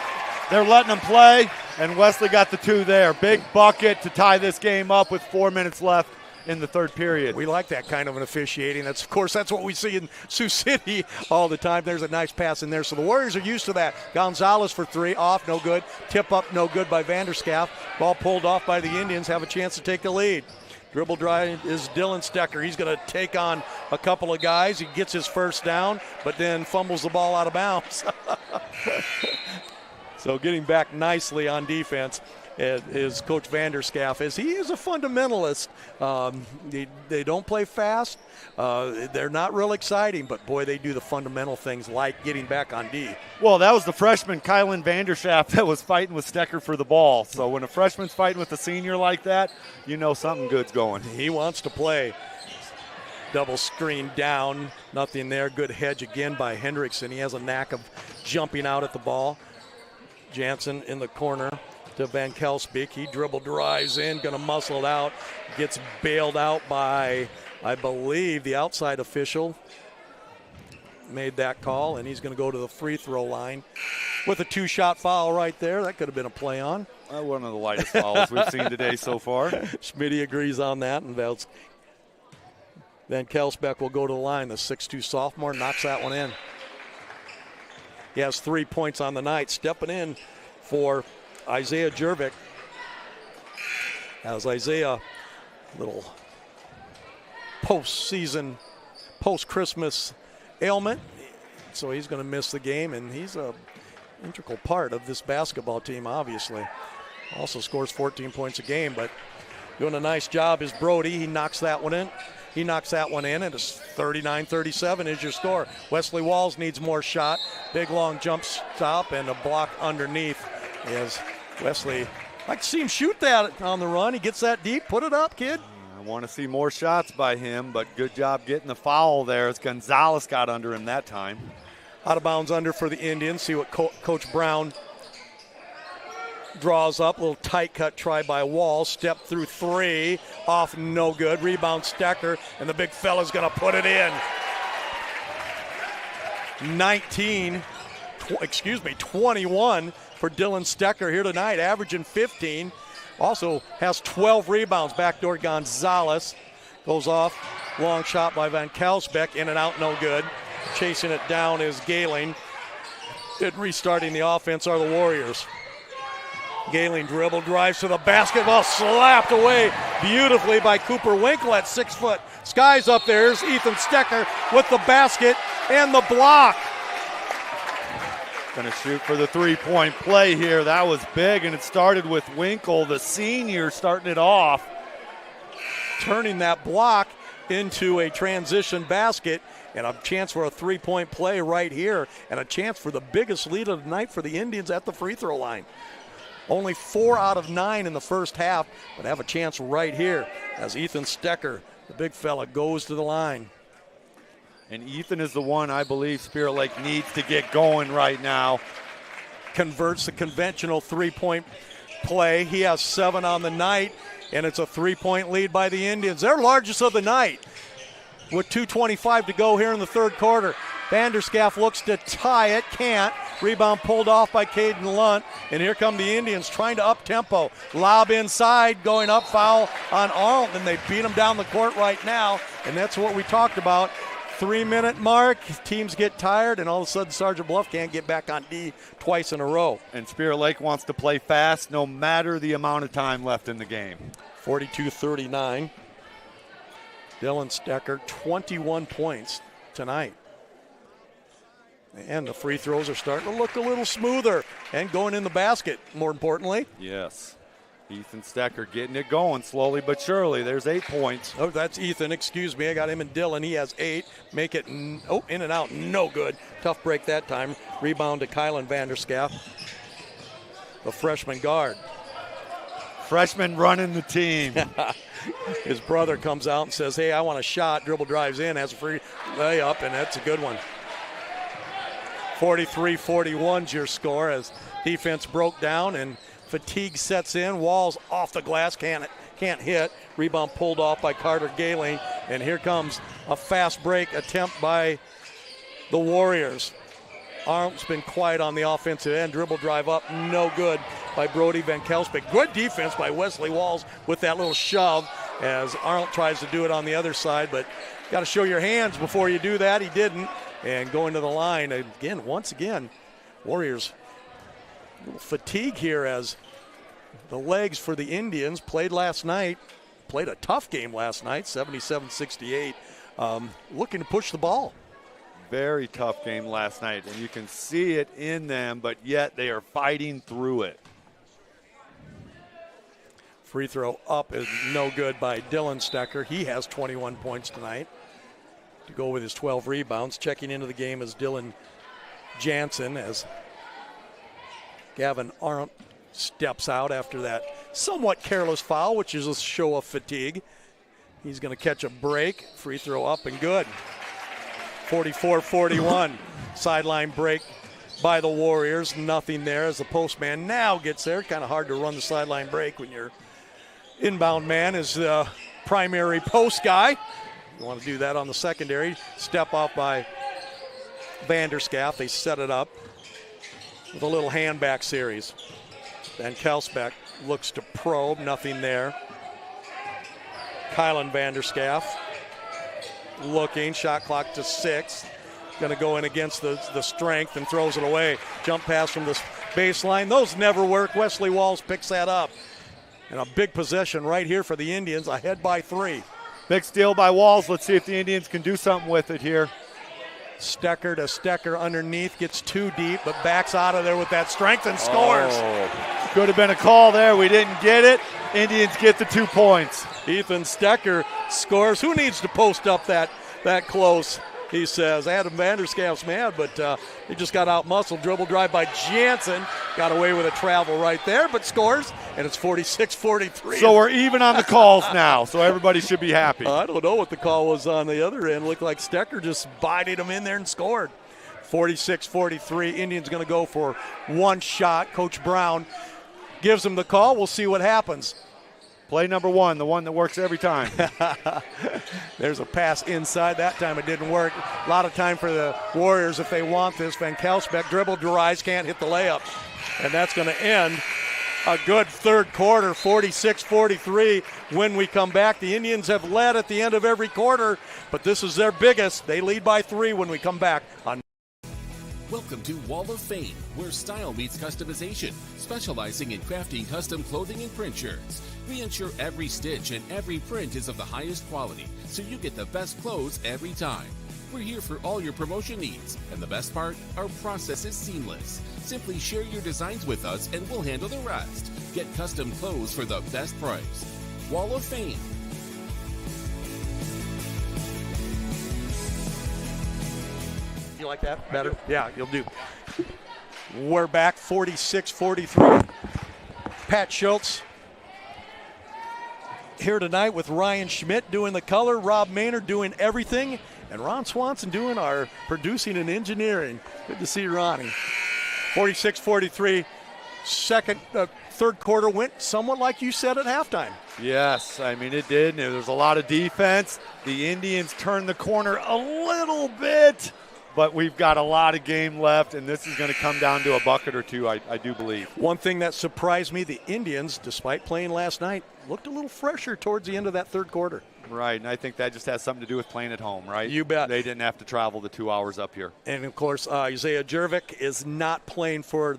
They're letting him play, and Wesley got the 2 there. Big bucket to tie this game up with 4 minutes left in the third period. We like that kind of an officiating. That's, of course, that's what we see in Sioux City all the time. There's a nice pass in there. So the Warriors are used to that. Gonzalez for 3, off, no good. Tip up, no good by Vanderschaaf. Ball pulled off by the Indians, have a chance to take the lead. Dribble drive is Dylan Stecker. He's going to take on a couple of guys. He gets his first down, but then fumbles the ball out of bounds. So getting back nicely on defense is Coach Vanderschaaf, as he is a fundamentalist. They don't play fast. They're not real exciting, but boy, they do the fundamental things like getting back on D. Well, that was the freshman Kylan Vanderschaaf that was fighting with Stecker for the ball. So when a freshman's fighting with a senior like that, you know something good's going. He wants to play. Double screen down, nothing there. Good hedge again by Hendrickson. He has a knack of jumping out at the ball. Jansen in the corner to Van Kelsbeek. He dribble drives in, going to muscle it out. Gets bailed out by, I believe, the outside official. Made that call, and he's going to go to the free throw line with a 2-shot foul right there. That could have been a play on. One of the lightest fouls we've seen today so far. Schmitty agrees on that, and Van Kelsbeek will go to the line. The 6'2 sophomore knocks that one in. He has 3 points on the night. Stepping in for Isaiah Jervik. As Isaiah, little post-season, post-Christmas ailment, so he's going to miss the game, and he's an integral part of this basketball team, obviously. Also scores 14 points a game, but doing a nice job is Brody. He knocks that one in. He knocks that one in, and it's 39-37 is your score. Wesley Walls needs more shot. Big long jump stop and a block underneath as Wesley, I like to see him shoot that on the run. He gets that deep. Put it up, kid. I want to see more shots by him, but good job getting the foul there as Gonzalez got under him that time. Out of bounds under for the Indians. See what Coach Brown draws up. A little tight cut try by Wall. Step through three. Off, no good. Rebound Stecker, and the big fella's going to put it in. 21 for Dylan Stecker here tonight, averaging 15. Also has 12 rebounds. Backdoor Gonzalez. Goes off. Long shot by Van Kelsbeck. In and out, no good. Chasing it down is Gehling. And restarting the offense are the Warriors. Gehling dribble, drives to the basketball, slapped away beautifully by Cooper Winkle at 6 foot. Skies up there. Here's Ethan Stecker with the basket and the block. Going to shoot for the three-point play here. That was big, and it started with Winkle, the senior, starting it off. Turning that block into a transition basket and a chance for a three-point play right here and a chance for the biggest lead of the night for the Indians at the free throw line. Only 4 out of 9 in the first half, but have a chance right here as Ethan Stecker, the big fella, goes to the line. And Ethan is the one I believe Spirit Lake needs to get going right now. Converts the conventional three-point play. He has 7 on the night, and it's a 3-point lead by the Indians. Their largest of the night with 2:25 to go here in the third quarter. Vanderschaff looks to tie it, can't. Rebound pulled off by Caden Lunt, and here come the Indians trying to up-tempo. Lob inside, going up, foul on Arnold, and they beat him down the court right now, and that's what we talked about. 3-minute mark, teams get tired, and all of a sudden Sergeant Bluff can't get back on D twice in a row. And Spirit Lake wants to play fast no matter the amount of time left in the game. 42-39. Dylan Stecker, 21 points tonight. And the free throws are starting to look a little smoother and going in the basket, more importantly. Yes. Ethan Stecker getting it going slowly but surely. There's 8 points. Oh, that's Ethan. Excuse me. I got him and Dylan. He has 8. Make it, in and out. No good. Tough break that time. Rebound to Kylan Vanderschaff, the freshman guard. Freshman running the team. His brother comes out and says, hey, I want a shot. Dribble drives in, has a free layup, and that's a good one. 43-41's your score as defense broke down and fatigue sets in. Walls off the glass, can't hit. Rebound pulled off by Carter Gehling, and here comes a fast break attempt by the Warriors. Arnold's been quiet on the offensive end. Dribble drive up, no good by Brody Van Kelsbeck. Good defense by Wesley Walls with that little shove as Arnold tries to do it on the other side, but got to show your hands before you do that. He didn't. And going to the line again, once again, Warriors a little fatigue here as the legs for the Indians played a tough game last night, 77-68, looking to push the ball. Very tough game last night, and you can see it in them, but yet they are fighting through it. Free throw up is no good by Dylan Stecker. He has 21 points tonight to go with his 12 rebounds. Checking into the game is Dylan Jansen as Gavin Arndt steps out after that somewhat careless foul, which is a show of fatigue. He's going to catch a break. Free throw up and good. 44-41. Sideline break by the Warriors. Nothing there as the postman now gets there. Kind of hard to run the sideline break when your inbound man is the primary post guy. You want to do that on the secondary. Step off by Vanderschaff. They set it up with a little handback series. Van Kelsbeck looks to probe. Nothing there. Kylan Vanderschaff looking. Shot clock to 6. Going to go in against the strength and throws it away. Jump pass from the baseline. Those never work. Wesley Walls picks that up. And a big possession right here for the Indians. Ahead by 3. Big steal by Walls. Let's see if the Indians can do something with it here. Stecker to Stecker underneath, gets too deep, but backs out of there with that strength and scores. Oh. Could have been a call there. We didn't get it. Indians get the 2 points. Ethan Stecker scores. Who needs to post up that close? He says. Adam Vanderschaft's mad, but he just got out-muscled. Dribble drive by Jansen. Got away with a travel right there, but scores, and it's 46-43. So we're even on the calls now, so everybody should be happy. I don't know what the call was on the other end. Looked like Stecker just bided him in there and scored. 46-43. Indians going to go for one shot. Coach Brown gives him the call. We'll see what happens. Play number one, the one that works every time. There's a pass inside. That time it didn't work. A lot of time for the Warriors if they want this. Van Kelsbeck dribble, Dries can't hit the layup. And that's going to end a good third quarter, 46-43. When we come back, the Indians have led at the end of every quarter, but this is their biggest. They lead by 3 when we come back on. Welcome to Wall of Fame, where style meets customization, specializing in crafting custom clothing and print shirts. We ensure every stitch and every print is of the highest quality, so you get the best clothes every time. We're here for all your promotion needs, and the best part, our process is seamless. Simply share your designs with us and we'll handle the rest. Get custom clothes for the best price. Wall of Fame. You like that better? Yeah, you'll do. We're back 46-43. Pat Schultz here tonight with Ryan Schmidt doing the color, Rob Maynard doing everything, and Ron Swanson doing our producing and engineering. Good to see Ronnie. 46-43. Third quarter went somewhat like you said at halftime. Yes, I mean it did. There was a lot of defense. The Indians turned the corner a little bit, but we've got a lot of game left, and this is going to come down to a bucket or two, I do believe. One thing that surprised me, the Indians, despite playing last night, looked a little fresher towards the end of that third quarter. Right, and I think that just has something to do with playing at home, right? You bet. They didn't have to travel the 2 hours up here. And, of course, Isaiah Jervik is not playing for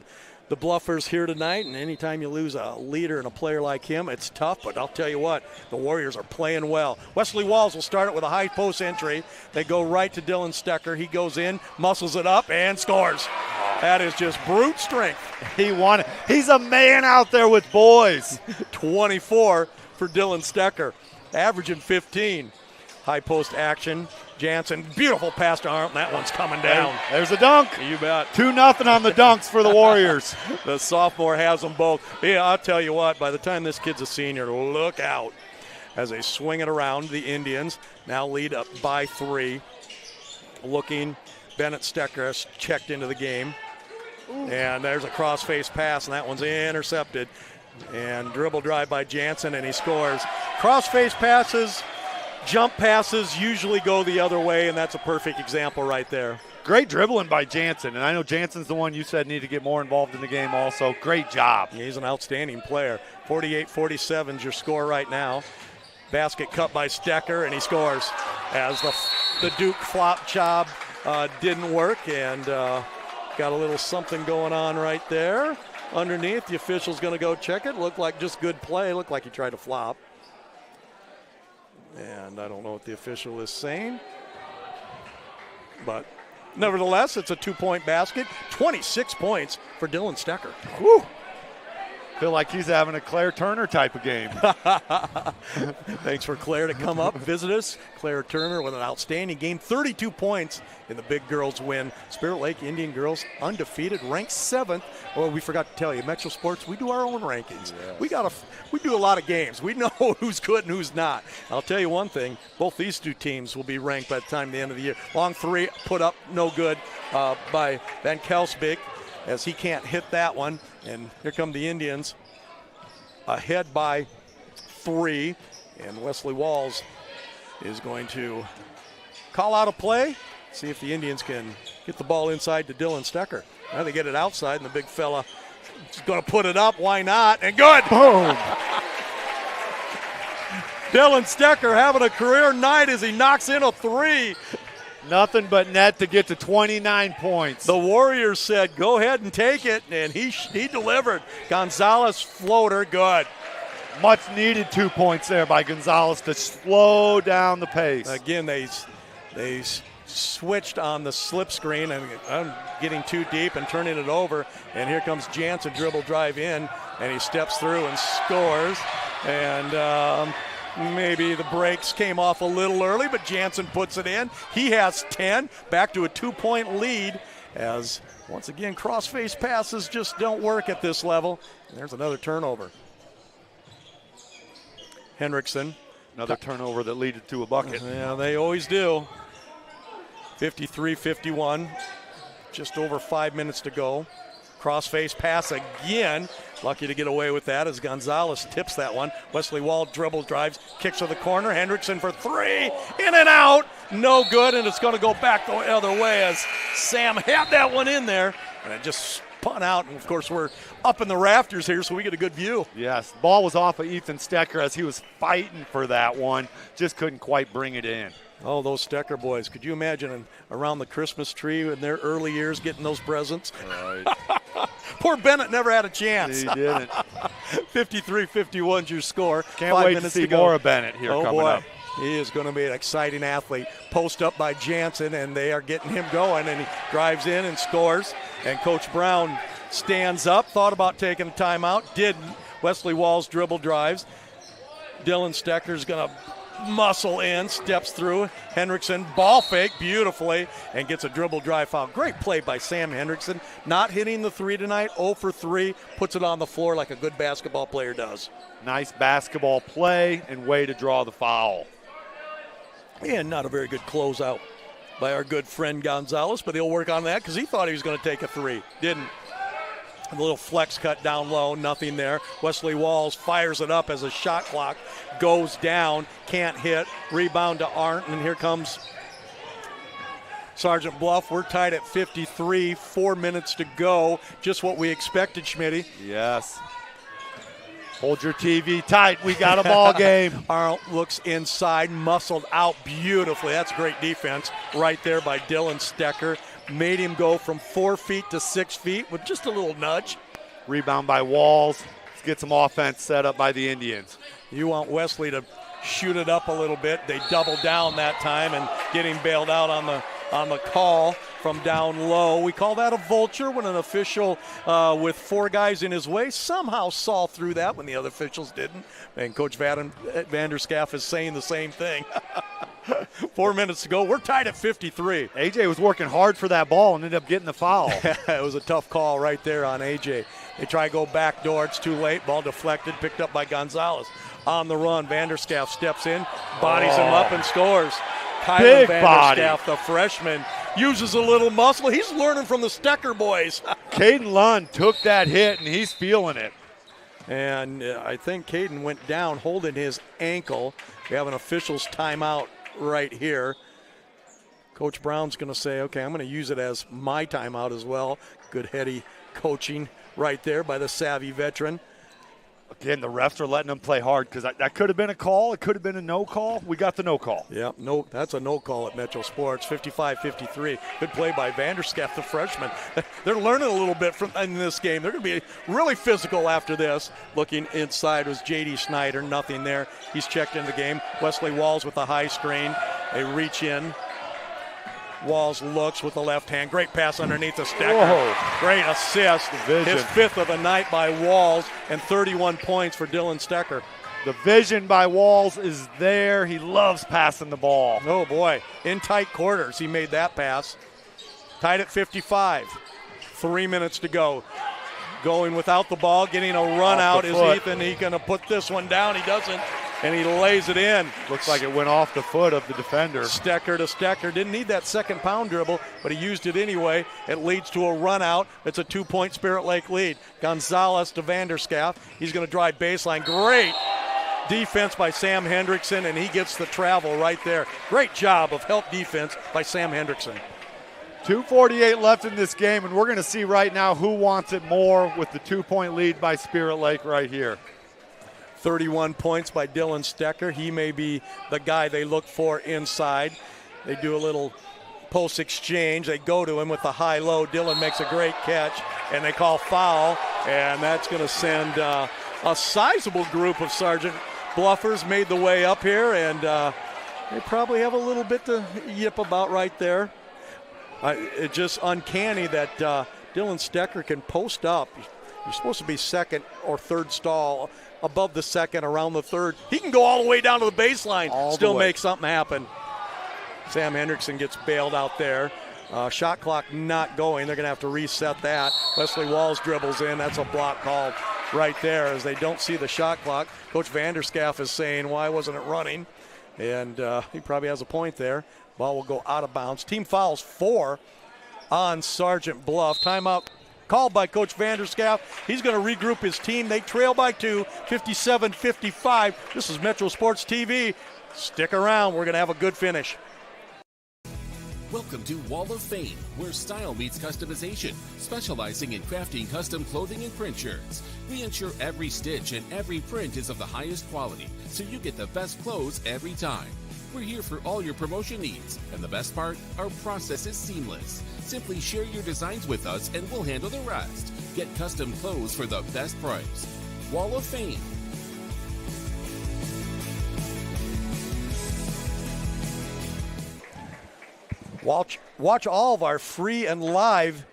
the Bluffers here tonight, and anytime you lose a leader and a player like him, it's tough, but I'll tell you what, the Warriors are playing well. Wesley Walls will start it with a high post entry. They go right to Dylan Stecker. He goes in, muscles it up, and scores. That is just brute strength. He won it. He's a man out there with boys. 24 for Dylan Stecker, averaging 15. High post action. Jansen, beautiful pass to Arndt. That one's coming down. There's a dunk. You bet. 2-0 on the dunks for the Warriors. The sophomore has them both. Yeah, I'll tell you what, by the time this kid's a senior, look out. As they swing it around, the Indians now lead up by 3. Looking, Bennett Stecker has checked into the game. And there's a cross-face pass, and that one's intercepted. And dribble drive by Jansen, and he scores. Cross-face passes, jump passes usually go the other way, and that's a perfect example right there. Great dribbling by Jansen, and I know Jansen's the one you said needed to get more involved in the game also. Great job. He's an outstanding player. 48-47 is your score right now. Basket cut by Stecker, and he scores. As the Duke flop job didn't work, and got a little something going on right there. Underneath, the official's going to go check it. Looked like just good play. Looked like he tried to flop. And I don't know what the official is saying. But nevertheless, it's a 2-point basket. 26 points for Dylan Stecker. Whew. Feel like he's having a Claire Turner type of game. Thanks for Claire to come up, visit us. Claire Turner with an outstanding game. 32 points in the big girls win. Spirit Lake Indian girls undefeated, ranked 7th. Oh, we forgot to tell you, Metro Sports, we do our own rankings. Yes. We do a lot of games. We know who's good and who's not. I'll tell you one thing, both these two teams will be ranked by the time the end of the year. Long 3 put up no good by Van Kelsbeek, as he can't hit that one. And here come the Indians ahead by 3. And Wesley Walls is going to call out a play, see if the Indians can get the ball inside to Dylan Stecker. Now they get it outside, and the big fella is going to put it up. Why not? And good. Boom. Dylan Stecker having a career night as he knocks in a 3. Nothing but net to get to 29 points. The Warriors said, go ahead and take it, and he delivered. Gonzalez floater, good. Much needed 2 points there by Gonzalez to slow down the pace. Again, they switched on the slip screen, and I'm getting too deep and turning it over. And here comes Jansen, dribble drive in. and he steps through and scores. And maybe the brakes came off a little early, but Jansen puts it in. He has 10, back to a 2-point lead, as once again cross-face passes just don't work at this level. And there's another turnover. Hendrickson. Another turnover that leaded to a bucket. Yeah, they always do. 53-51, just over 5 minutes to go. Cross-face pass again. Lucky to get away with that as Gonzalez tips that one. Wesley Wall dribbles, drives, kicks to the corner. Hendrickson for three, in and out. No good, and it's going to go back the other way as Sam had that one in there, and it just spun out. And, of course, we're up in the rafters here, so we get a good view. Yes, the ball was off of Ethan Stecker as he was fighting for that one. Just couldn't quite bring it in. Oh, those Stecker boys. Could you imagine around the Christmas tree in their early years getting those presents? Right. Poor Bennett never had a chance. He didn't. 53-51's your score. Can't 5 wait minutes to see go. more of Bennett here coming up. He is going to be an exciting athlete. Post up by Jansen, and they are getting him going, and he drives in and scores. And Coach Brown stands up, thought about taking a timeout, didn't. Wesley Wall's dribble drives. Dylan Stecker's going to muscle in, steps through. Hendrickson, ball fake beautifully, and gets a dribble drive foul. Great play by Sam Hendrickson. Not hitting the three tonight, 0 for 3, puts it on the floor like a good basketball player does. Nice basketball play and way to draw the foul. And not a very good closeout by our good friend Gonzalez, but he'll work on that because he thought he was going to take a three. Didn't. A little flex cut down low, nothing there. Wesley Walls fires it up as a shot clock goes down, can't hit. Rebound to Arndt, and here comes Sergeant Bluff. We're tied at 53, 4 minutes to go. Just what we expected, Schmitty. Yes. Hold your TV tight. We got a ball game. Arndt looks inside, muscled out beautifully. That's great defense right there by Dylan Stecker. Made him go from 4 feet to 6 feet with just a little nudge. Rebound by Walls. Let's get some offense set up by the Indians. You want Wesley to shoot it up a little bit. They double down that time and get him bailed out on the call from down low. We call that a vulture when an official with 4 guys in his way somehow saw through that when the other officials didn't. And Coach Vanderscaff is saying the same thing. 4 minutes to go. We're tied at 53. AJ was working hard for that ball and ended up getting the foul. It was a tough call right there on AJ. They try to go back door. It's too late. Ball deflected, picked up by Gonzalez. On the run, Vanderscaff steps in, bodies him up and scores. Kylan Vanderscaff, the freshman, uses a little muscle. He's learning from the Stecker boys. Caden Lund took that hit, and he's feeling it. And I think Caden went down holding his ankle. We have an official's timeout right here. Coach Brown's going to say, okay, I'm going to use it as my timeout as well. Good heady coaching right there by the savvy veteran. Again, the refs are letting them play hard because that could have been a call. It could have been a no call. We got the no call. Yeah, no, that's a no call at Metro Sports. 55-53. Good play by Vanderscaff, the freshman. They're learning a little bit in this game. They're going to be really physical after this. Looking inside was J.D. Snyder. Nothing there. He's checked in the game. Wesley Walls with a high screen. They reach in. Walls looks with the left hand. Great pass underneath the Stecker. Whoa. Great assist. His 5th of the night by Walls, and 31 points for Dylan Stecker. The vision by Walls is there. He loves passing the ball. Oh, boy. In tight quarters, he made that pass. Tied at 55. 3 minutes to go. Going without the ball, getting a run out is Ethan. He's going to put this one down. He doesn't. And he lays it in. Looks like it went off the foot of the defender. Stecker to Stecker. Didn't need that second pound dribble, but he used it anyway. It leads to a run out. It's a 2-point Spirit Lake lead. Gonzalez to Vanderscaff. He's going to drive baseline. Great defense by Sam Hendrickson, and he gets the travel right there. Great job of help defense by Sam Hendrickson. 2:48 left in this game, and we're going to see right now who wants it more with the 2-point lead by Spirit Lake right here. 31 points by Dylan Stecker. He may be the guy they look for inside. They do a little post exchange. They go to him with the high-low. Dylan makes a great catch, and they call foul, and that's going to send a sizable group of Sergeant Bluffers made the way up here, and they probably have a little bit to yip about right there. It's just uncanny that Dylan Stecker can post up. You're supposed to be second or third stall, above the second, around the third. He can go all the way down to the baseline, still make something happen. Sam Hendrickson gets bailed out there. Shot clock not going. They're going to have to reset that. Wesley Walls dribbles in. That's a block called right there as they don't see the shot clock. Coach Vanderscaff is saying, why wasn't it running? And he probably has a point there. Ball will go out of bounds. Team fouls 4 on Sergeant Bluff. Timeout called by Coach Vanderscaff. He's going to regroup his team. They trail by 2, 57-55. This is Metro Sports TV. Stick around. We're going to have a good finish. Welcome to Wall of Fame, where style meets customization, specializing in crafting custom clothing and print shirts. We ensure every stitch and every print is of the highest quality, so you get the best clothes every time. We're here for all your promotion needs, and the best part, our process is seamless. Simply share your designs with us and we'll handle the rest. Get custom clothes for the best price. Wall of Fame. Watch all of our free and live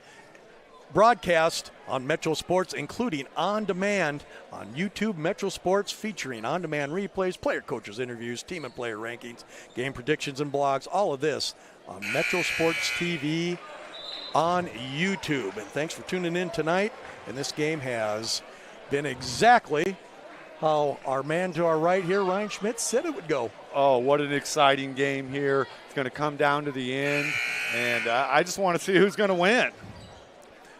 broadcast on Metro Sports, including on demand on YouTube. Metro Sports featuring on-demand replays, player coaches interviews, team and player rankings, game predictions and blogs, all of this on Metro Sports TV on YouTube. And thanks for tuning in tonight. And this game has been exactly how our man to our right here, Ryan Schmidt, said it would go. Oh, what an exciting game here. It's going to come down to the end, and I just want to see who's going to win.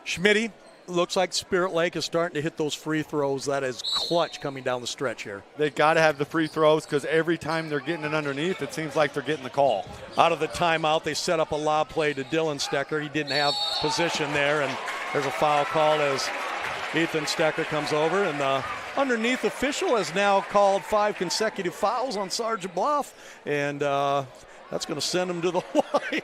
Schmitty, looks like Spirit Lake is starting to hit those free throws. That is clutch coming down the stretch here. They've got to have the free throws because every time they're getting it underneath, it seems like they're getting the call. Out of the timeout, they set up a lob play to Dylan Stecker. He didn't have position there, and there's a foul called as Ethan Stecker comes over, and the underneath official has now called 5 consecutive fouls on Sergeant Bluff, and that's going to send him to the line.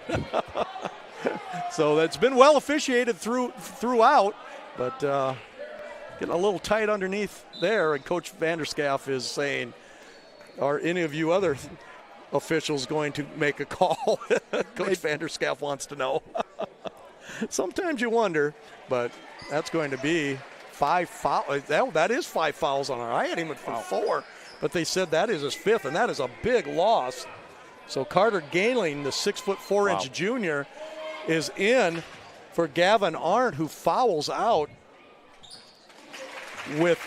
So that's been well officiated throughout, but getting a little tight underneath there, and Coach Vanderscaff is saying, are any of you other officials going to make a call? Coach Vanderscaff wants to know. Sometimes you wonder, but that's going to be 5 fouls. That is 5 fouls on her. I had him for 4, but they said that is his 5th, and that is a big loss. So Carter Gayling, the 6'4" junior, is in for Gavin Arndt, who fouls out with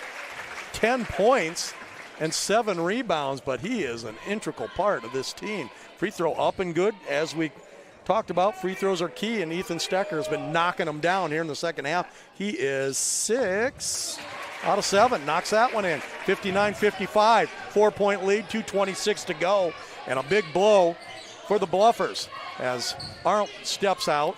10 points and 7 rebounds, but he is an integral part of this team. Free throw up and good, as we talked about. Free throws are key, and Ethan Stecker has been knocking them down here in the second half. He is 6 out of 7, knocks that one in. 59-55, 4-point lead, 2:26 to go, and a big blow for the Bluffers as Arnold steps out.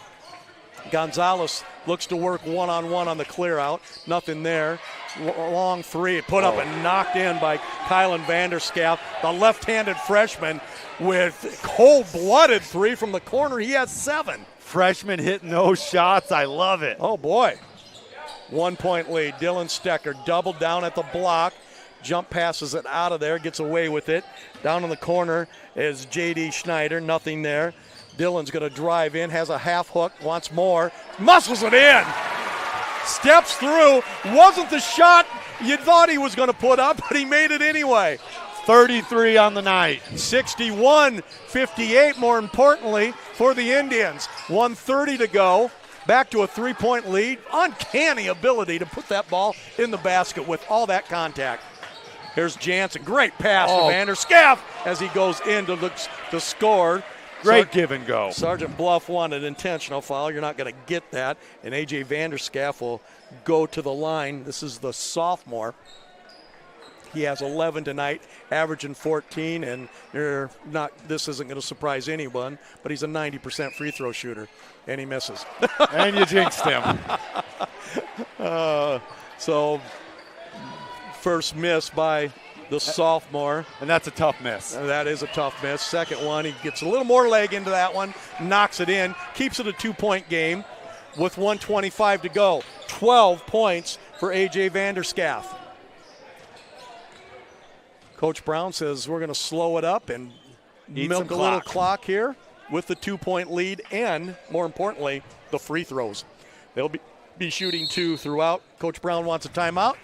Gonzalez looks to work one-on-one on the clear out. Nothing there. Long three put up and knocked in by Kylan Vanderscaff, the left-handed freshman, with cold-blooded 3 from the corner. He has 7. Freshman hitting those shots. I love it. Oh, boy. 1-point lead. Dylan Stecker doubled down at the block. Jump passes it out of there, gets away with it. Down in the corner is J.D. Schneider. Nothing there. Dylan's going to drive in, has a half hook, wants more, muscles it in. Steps through. Wasn't the shot you thought he was going to put up, but he made it anyway. 33 on the night. 61-58, more importantly, for the Indians. 1:30 to go. Back to a 3-point lead. Uncanny ability to put that ball in the basket with all that contact. Here's Jansen. Great pass to Vanderscaff as he goes in to score. Great give and go. Sergeant Bluff wanted an intentional foul. You're not going to get that. And A.J. Vanderscaff will go to the line. This is the sophomore. He has 11 tonight, averaging 14, and this isn't going to surprise anyone, but he's a 90% free throw shooter, and he misses. And you jinxed him. So first miss by the sophomore. And that's a tough miss. That is a tough miss. Second one, he gets a little more leg into that one, knocks it in, keeps it a 2-point game with 1:25 to go. 12 points for A.J. Vanderscaff. Coach Brown says we're going to slow it up and milk a little clock here with the 2-point lead and, more importantly, the free throws. They'll be shooting 2 throughout. Coach Brown wants a timeout.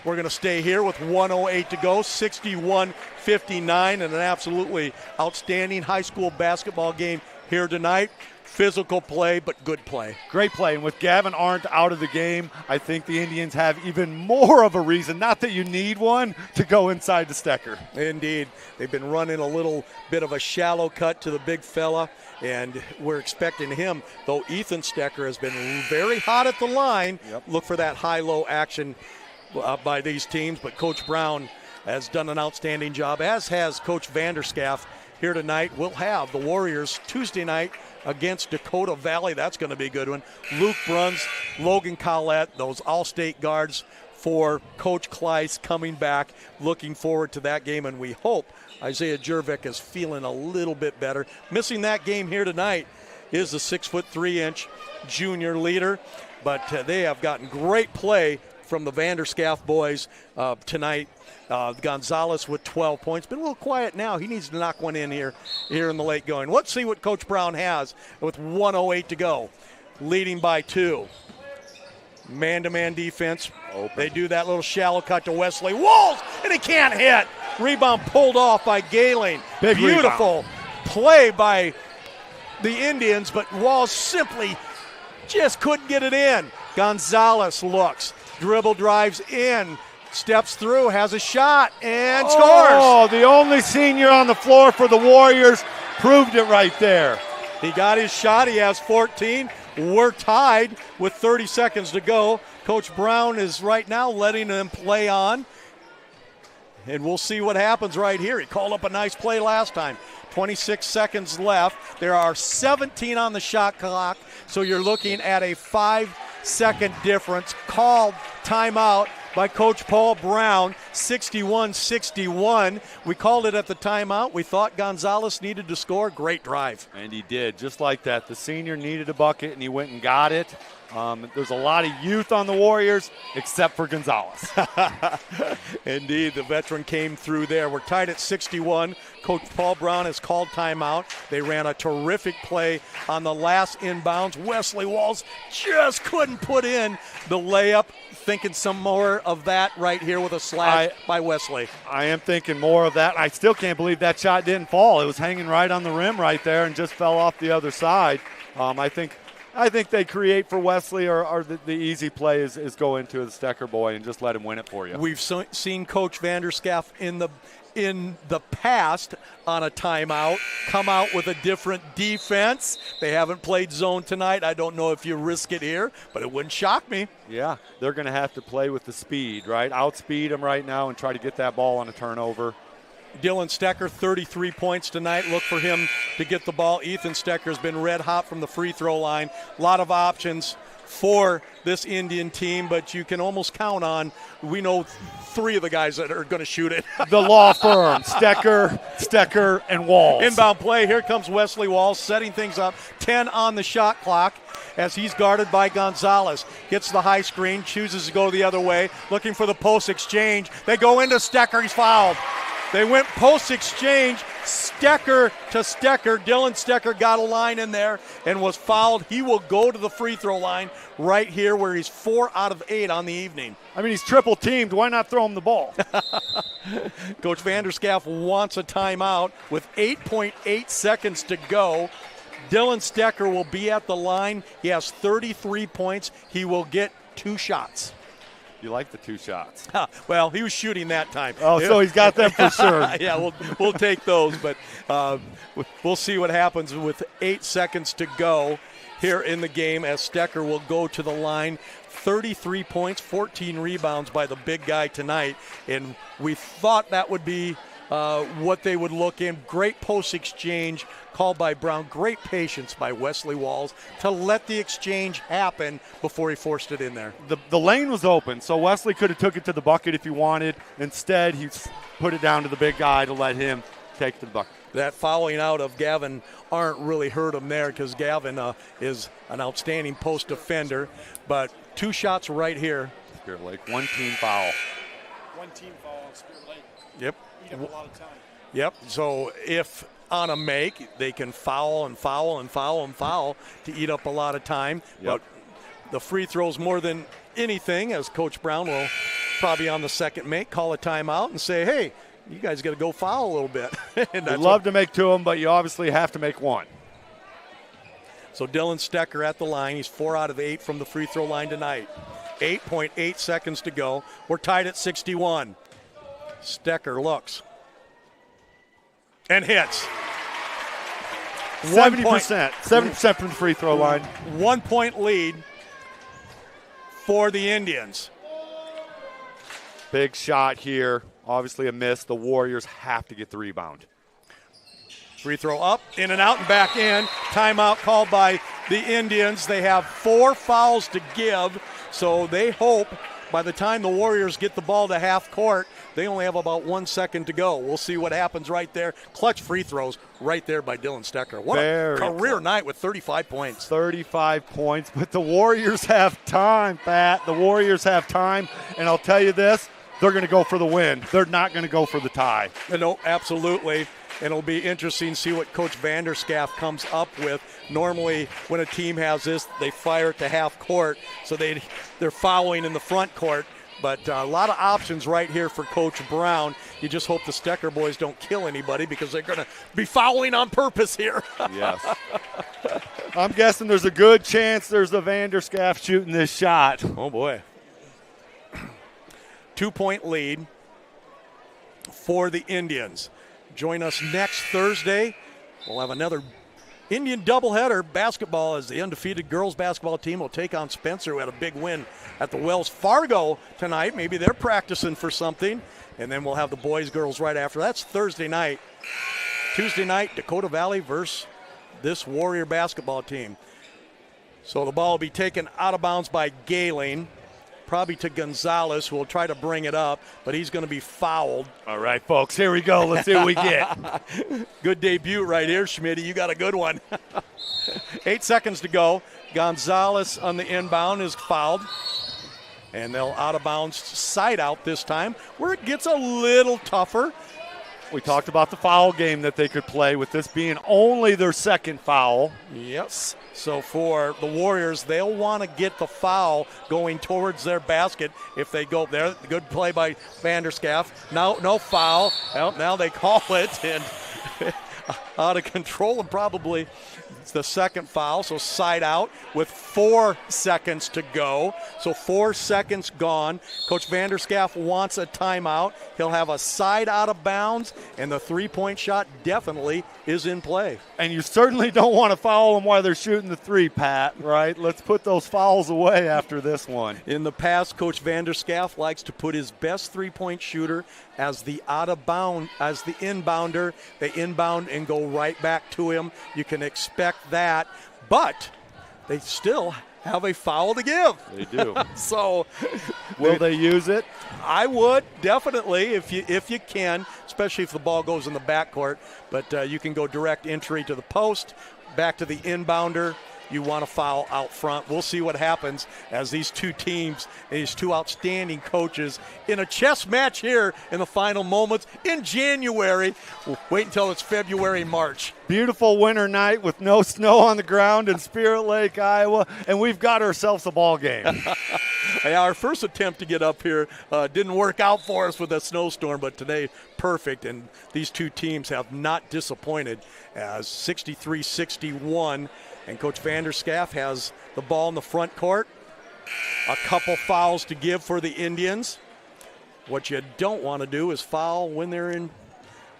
We're going to stay here with 1:08 to go, 61-59, and an absolutely outstanding high school basketball game here tonight. Physical play, but good play. Great play. And with Gavin Arndt out of the game, I think the Indians have even more of a reason, not that you need one, to go inside to Stecker. Indeed. They've been running a little bit of a shallow cut to the big fella, and we're expecting him, though Ethan Stecker has been very hot at the line. Yep. Look for that high-low action by these teams, but Coach Brown has done an outstanding job, as has Coach Vanderschaff here tonight. We'll have the Warriors Tuesday night against Dakota Valley. That's going to be a good one. Luke Bruns, Logan Collette, those all-state guards for Coach Kleiss coming back. Looking forward to that game, and we hope Isaiah Jervik is feeling a little bit better. Missing that game here tonight is the 6'3" junior leader, but they have gotten great play from the Vanderschaff boys tonight. Gonzalez with 12 points. Been a little quiet now. He needs to knock one in here in the late going. Let's see what Coach Brown has with 1:08 to go. Leading by 2. Man-to-man defense. Open. They do that little shallow cut to Wesley Walls, and he can't hit. Rebound pulled off by Gayling. Big Beautiful rebound. play by the Indians, but Walls simply just couldn't get it in. Gonzalez looks, dribble drives in, steps through, has a shot, and scores. Oh, the only senior on the floor for the Warriors proved it right there. He got his shot. He has 14. We're tied with 30 seconds to go. Coach Brown is right now letting them play on, and we'll see what happens right here. He called up a nice play last time. 26 seconds left. There are 17 on the shot clock, so you're looking at a 5-second difference. Called timeout by Coach Paul Brown, 61-61. We called it at the timeout. We thought Gonzalez needed to score. Great drive. And he did, just like that. The senior needed a bucket, and he went and got it. There's a lot of youth on the Warriors, except for Gonzalez. Indeed, the veteran came through there. We're tied at 61. Coach Paul Brown has called timeout. They ran a terrific play on the last inbounds. Wesley Walls just couldn't put in the layup. Thinking some more of that right here with a slash by Wesley. I am thinking more of that. I still can't believe that shot didn't fall. It was hanging right on the rim right there and just fell off the other side. I think they create for Wesley, or the easy play is go into the Stecker boy and just let him win it for you. We've seen Coach Vanderschaff in the past on a timeout come out with a different defense. They haven't played zone tonight. I don't know if you risk it here, but it wouldn't shock me. Yeah, they're going to have to play with the speed, right? Outspeed them right now and try to get that ball on a turnover. Dylan Stecker, 33 points tonight. Look for him to get the ball. Ethan Stecker has been red hot from the free throw line. A lot of options for this Indian team, but you can almost count on, we know 3 of the guys that are going to shoot it. The law firm, Stecker, and Walls. Inbound play. Here comes Wesley Walls setting things up. 10 on the shot clock as he's guarded by Gonzalez. Gets the high screen, chooses to go the other way, looking for the post exchange. They go into Stecker. He's fouled. They went post exchange, Stecker to Stecker. Dylan Stecker got a line in there and was fouled. He will go to the free throw line right here where he's 4 out of 8 on the evening. I mean, he's triple teamed. Why not throw him the ball? Coach Vanderschaff wants a timeout with 8.8 seconds to go. Dylan Stecker will be at the line. He has 33 points. He will get 2 shots. You like the 2 shots. Well, he was shooting that time. Oh, so he's got them for sure. Yeah, we'll take those, but we'll see what happens with 8 seconds to go here in the game as Stecker will go to the line. 33 points, 14 rebounds by the big guy tonight, and we thought that would be what they would look in. Great post exchange called by Brown. Great patience by Wesley Walls to let the exchange happen before he forced it in there. The lane was open, so Wesley could have took it to the bucket if he wanted. Instead, he put it down to the big guy to let him take it to the bucket. That fouling out of Gavin Arndt really hurt him there because Gavin is an outstanding post defender. But 2 shots right here. Spirit Lake, 1 team foul. 1 team foul on Spirit Lake. Yep. Eat up a lot of time. Yep. So if on a make, they can foul and foul and foul and foul to eat up a lot of time. Yep. But the free throws more than anything, as Coach Brown will probably on the second make call a timeout and say, hey, you guys got to go foul a little bit. I'd love to make 2 of them, but you obviously have to make 1. So Dylan Stecker at the line. He's 4 out of 8 from the free throw line tonight. 8.8 seconds to go. We're tied at 61. Stecker looks and hits. 70% from the free throw line. 1 point lead for the Indians. Big shot here. Obviously a miss. The Warriors have to get the rebound. Free throw up, in and out, and back in. Timeout called by the Indians. They have 4 fouls to give, so they hope by the time the Warriors get the ball to half court, they only have about 1 second to go. We'll see what happens right there. Clutch free throws right there by Dylan Stecker. What a career night with 35 points. 35 points, but the Warriors have time, Pat. The Warriors have time, and I'll tell you this, they're going to go for the win. They're not going to go for the tie. No, absolutely. And it'll be interesting to see what Coach Vanderschaft comes up with. Normally, when a team has this, they fire it to half court, so they're fouling in the front court. But a lot of options right here for Coach Brown. You just hope the Stecker boys don't kill anybody because they're going to be fouling on purpose here. Yes. I'm guessing there's a good chance there's the Vanderschaft shooting this shot. Oh, boy. 2-point lead for the Indians. Join us next Thursday. We'll have another Indian doubleheader basketball as the undefeated girls basketball team will take on Spencer, who had a big win at the Wells Fargo tonight. Maybe they're practicing for something. And then we'll have the boys, girls right after. That's Thursday night. Tuesday night, Dakota Valley versus this Warrior basketball team. So the ball will be taken out of bounds by Gayling. Probably to Gonzalez, who will try to bring it up, but he's going to be fouled. All right, folks, here we go. Let's see what we get. Good debut right here, Schmitty. You got a good one. 8 seconds to go. Gonzalez on the inbound is fouled. And they'll out of bounds side out this time, where it gets a little tougher. We talked about the foul game that they could play with this being only their second foul. Yes. So for the Warriors, they'll want to get the foul going towards their basket if they go there. Good play by Vanderschaft. No foul. Well, now they call it, and out of control, and probably it's the second foul. So side out with 4 seconds to go. So 4 seconds gone. Coach Vanderschaft wants a timeout. He'll have a side out of bounds, and the three-point shot definitely is in play. And you certainly don't want to foul them while they're shooting the three, Pat, right? Let's put those fouls away after this one. In the past, Coach Vanderschaft likes to put his best three-point shooter as the inbounder. They inbound and go right back to him. You can expect that, but they still have a foul to give. They do. So will they use it? I would, definitely, if you can, especially if the ball goes in the backcourt. But you can go direct entry to the post, back to the inbounder. You want to foul out front. We'll see what happens as these two teams, these two outstanding coaches, in a chess match here in the final moments in January. We'll wait until it's February, March. Beautiful winter night with no snow on the ground in Spirit Lake, Iowa, and we've got ourselves a ball game. Yeah, our first attempt to get up here didn't work out for us with that snowstorm, but today, perfect. And these two teams have not disappointed as 63-61. And Coach Vanderschaft has the ball in the front court. A couple fouls to give for the Indians. What you don't want to do is foul when they're in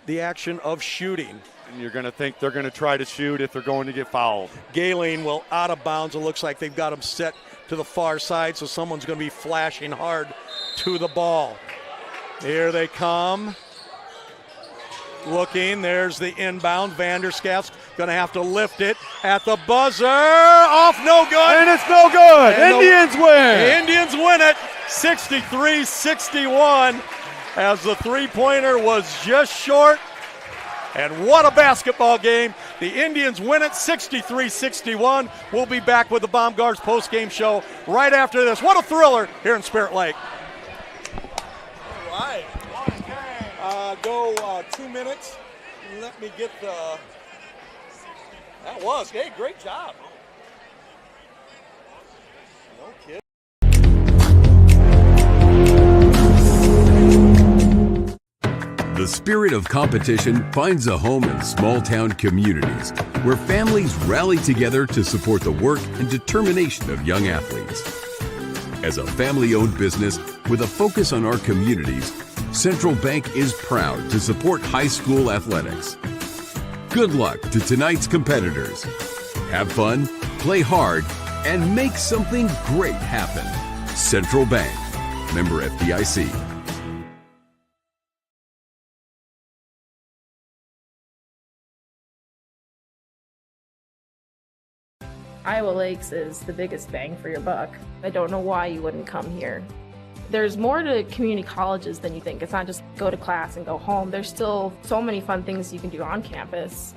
the action of shooting. And you're going to think they're going to try to shoot if they're going to get fouled. Gayling will out of bounds. It looks like they've got him set to the far side, so someone's going to be flashing hard to the ball. Here they come. Looking, there's the inbound. Vanderschaft's going to have to lift it at the buzzer. Off, no good. And it's no good. And Indians win. The Indians win it, 63-61, as the three-pointer was just short. And what a basketball game. The Indians win it, 63-61. We'll be back with the Baumgars post-game show right after this. What a thriller here in Spirit Lake. All right. Go 2 minutes. Let me get the. That was. Hey, great job. The spirit of competition finds a home in small-town communities where families rally together to support the work and determination of young athletes. As a family-owned business with a focus on our communities, Central Bank is proud to support high school athletics. Good luck to tonight's competitors. Have fun, play hard, and make something great happen. Central Bank, member FDIC. Iowa Lakes is the biggest bang for your buck. I don't know why you wouldn't come here. There's more to community colleges than you think. It's not just go to class and go home. There's still so many fun things you can do on campus.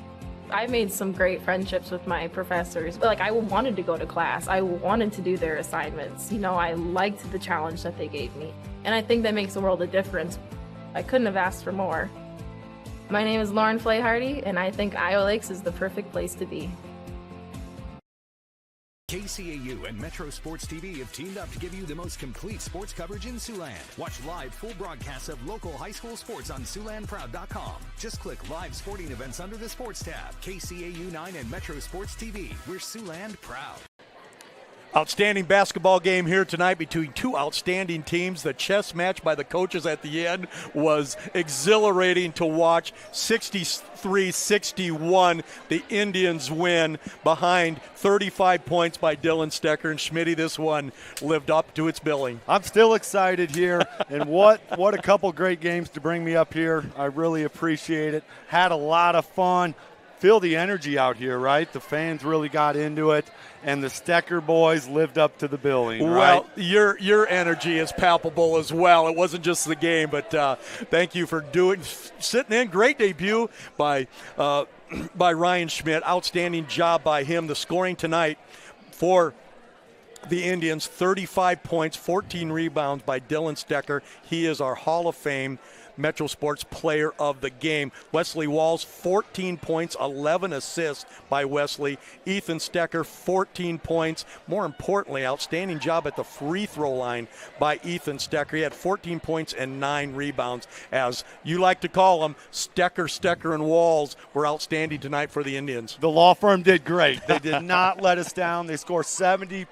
I made some great friendships with my professors. Like, I wanted to go to class. I wanted to do their assignments. You know, I liked the challenge that they gave me. And I think that makes a world of difference. I couldn't have asked for more. My name is Lauren Flayhardy, and I think Iowa Lakes is the perfect place to be. KCAU and Metro Sports TV have teamed up to give you the most complete sports coverage in Siouxland. Watch live full broadcasts of local high school sports on SiouxlandProud.com. Just click live sporting events under the sports tab. KCAU 9 and Metro Sports TV. We're Siouxland proud. Outstanding basketball game here tonight between two outstanding teams. The chess match by the coaches at the end was exhilarating to watch. 63-61, the Indians win behind 35 points by Dylan Stecker and Schmitty. This one lived up to its billing. I'm still excited here, and what a couple great games to bring me up here. I really appreciate it. Had a lot of fun. Feel the energy out here, right? The fans really got into it, and the Stecker boys lived up to the billing, right? Well, your energy is palpable as well. It wasn't just the game, but thank you for sitting in. Great debut by Ryan Schmidt. Outstanding job by him. The scoring tonight for the Indians, 35 points, 14 rebounds by Dylan Stecker. He is our Hall of Fame Metro Sports Player of the Game. Wesley Walls, 14 points, 11 assists by Wesley. Ethan Stecker, 14 points. More importantly, outstanding job at the free throw line by Ethan Stecker. He had 14 points and 9 rebounds. As you like to call them, Stecker, and Walls were outstanding tonight for the Indians. The law firm did great. They did not let us down. They scored 70%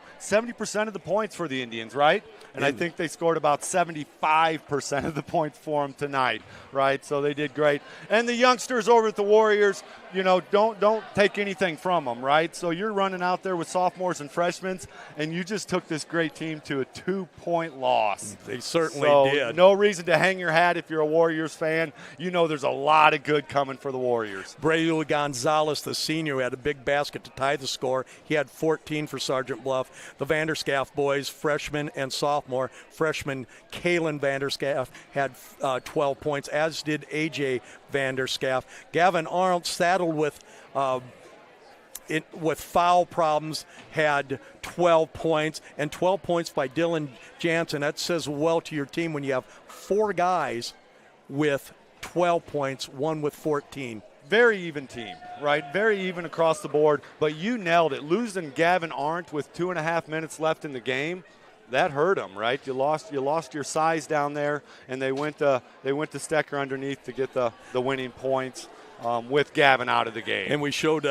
of the points for the Indians, right? And I think they scored about 75% of the points for them tonight, right? So they did great. And the youngsters over at the Warriors, you know, don't take anything from them, right? So you're running out there with sophomores and freshmen, and you just took this great team to a 2-point loss. They certainly did. No reason to hang your hat if you're a Warriors fan. You know there's a lot of good coming for the Warriors. Braylon Gonzalez, the senior, who had a big basket to tie the score. He had 14 for Sergeant Bluff. The Vanderscaff boys, freshman and sophomore. Freshman Kalen Vanderscaff had 12 points, as did A.J. Vanderscaff. Gavin Arnold, saddled with foul problems, had 12 points, and 12 points by Dylan Jansen. That says well to your team when you have 4 guys with 12 points, one with 14. Very even team, right? Very even across the board, but you nailed it. Losing Gavin Arndt with 2.5 minutes left in the game, that hurt them, right? You lost your size down there, and they went to Stecker underneath to get the winning points with Gavin out of the game. And we showed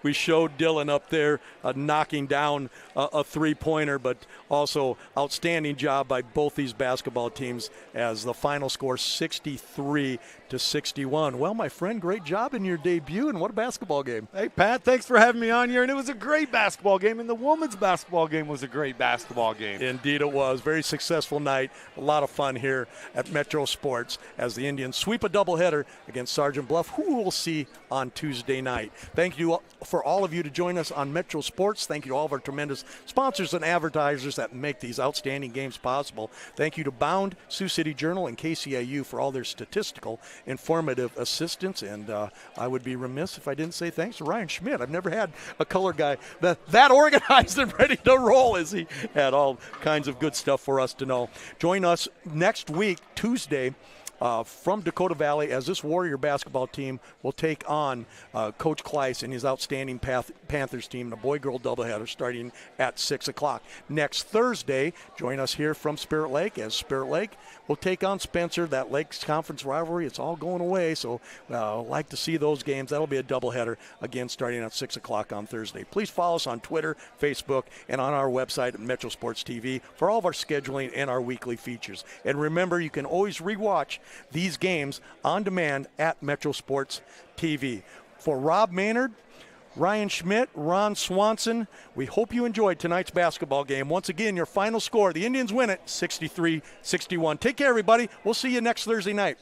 Dylan up there knocking down a three-pointer, but also outstanding job by both these basketball teams as the final score 63-61. Well, my friend, great job in your debut, and what a basketball game. Hey, Pat, thanks for having me on here, and it was a great basketball game, and the women's basketball game was a great basketball game. Indeed it was. Very successful night. A lot of fun here at Metro Sports as the Indians sweep a doubleheader against Sergeant Bluff, who we'll see on Tuesday night. Thank you for all of you to join us on Metro Sports. Thank you to all of our tremendous sponsors and advertisers that make these outstanding games possible. Thank you to Bound, Sioux City Journal, and KCAU for all their statistical, informative assistance. And I would be remiss if I didn't say thanks to Ryan Schmidt. I've never had a color guy that organized and ready to roll, as he had all kinds of good stuff for us to know. Join us next week, Tuesday, from Dakota Valley, as this Warrior basketball team will take on Coach Kleiss and his outstanding Panthers team, the boy-girl doubleheader starting at 6 o'clock. Next Thursday, join us here from Spirit Lake as Spirit Lake will take on Spencer. That Lakes Conference rivalry, it's all going away, so like to see those games. That'll be a doubleheader, again, starting at 6 o'clock on Thursday. Please follow us on Twitter, Facebook, and on our website at Metro Sports TV for all of our scheduling and our weekly features. And remember, you can always rewatch these games on demand at Metro Sports TV. For Rob Maynard, Ryan Schmidt, Ron Swanson, we hope you enjoyed tonight's basketball game. Once again, your final score, the Indians win it 63-61. Take care, everybody. We'll see you next Thursday night.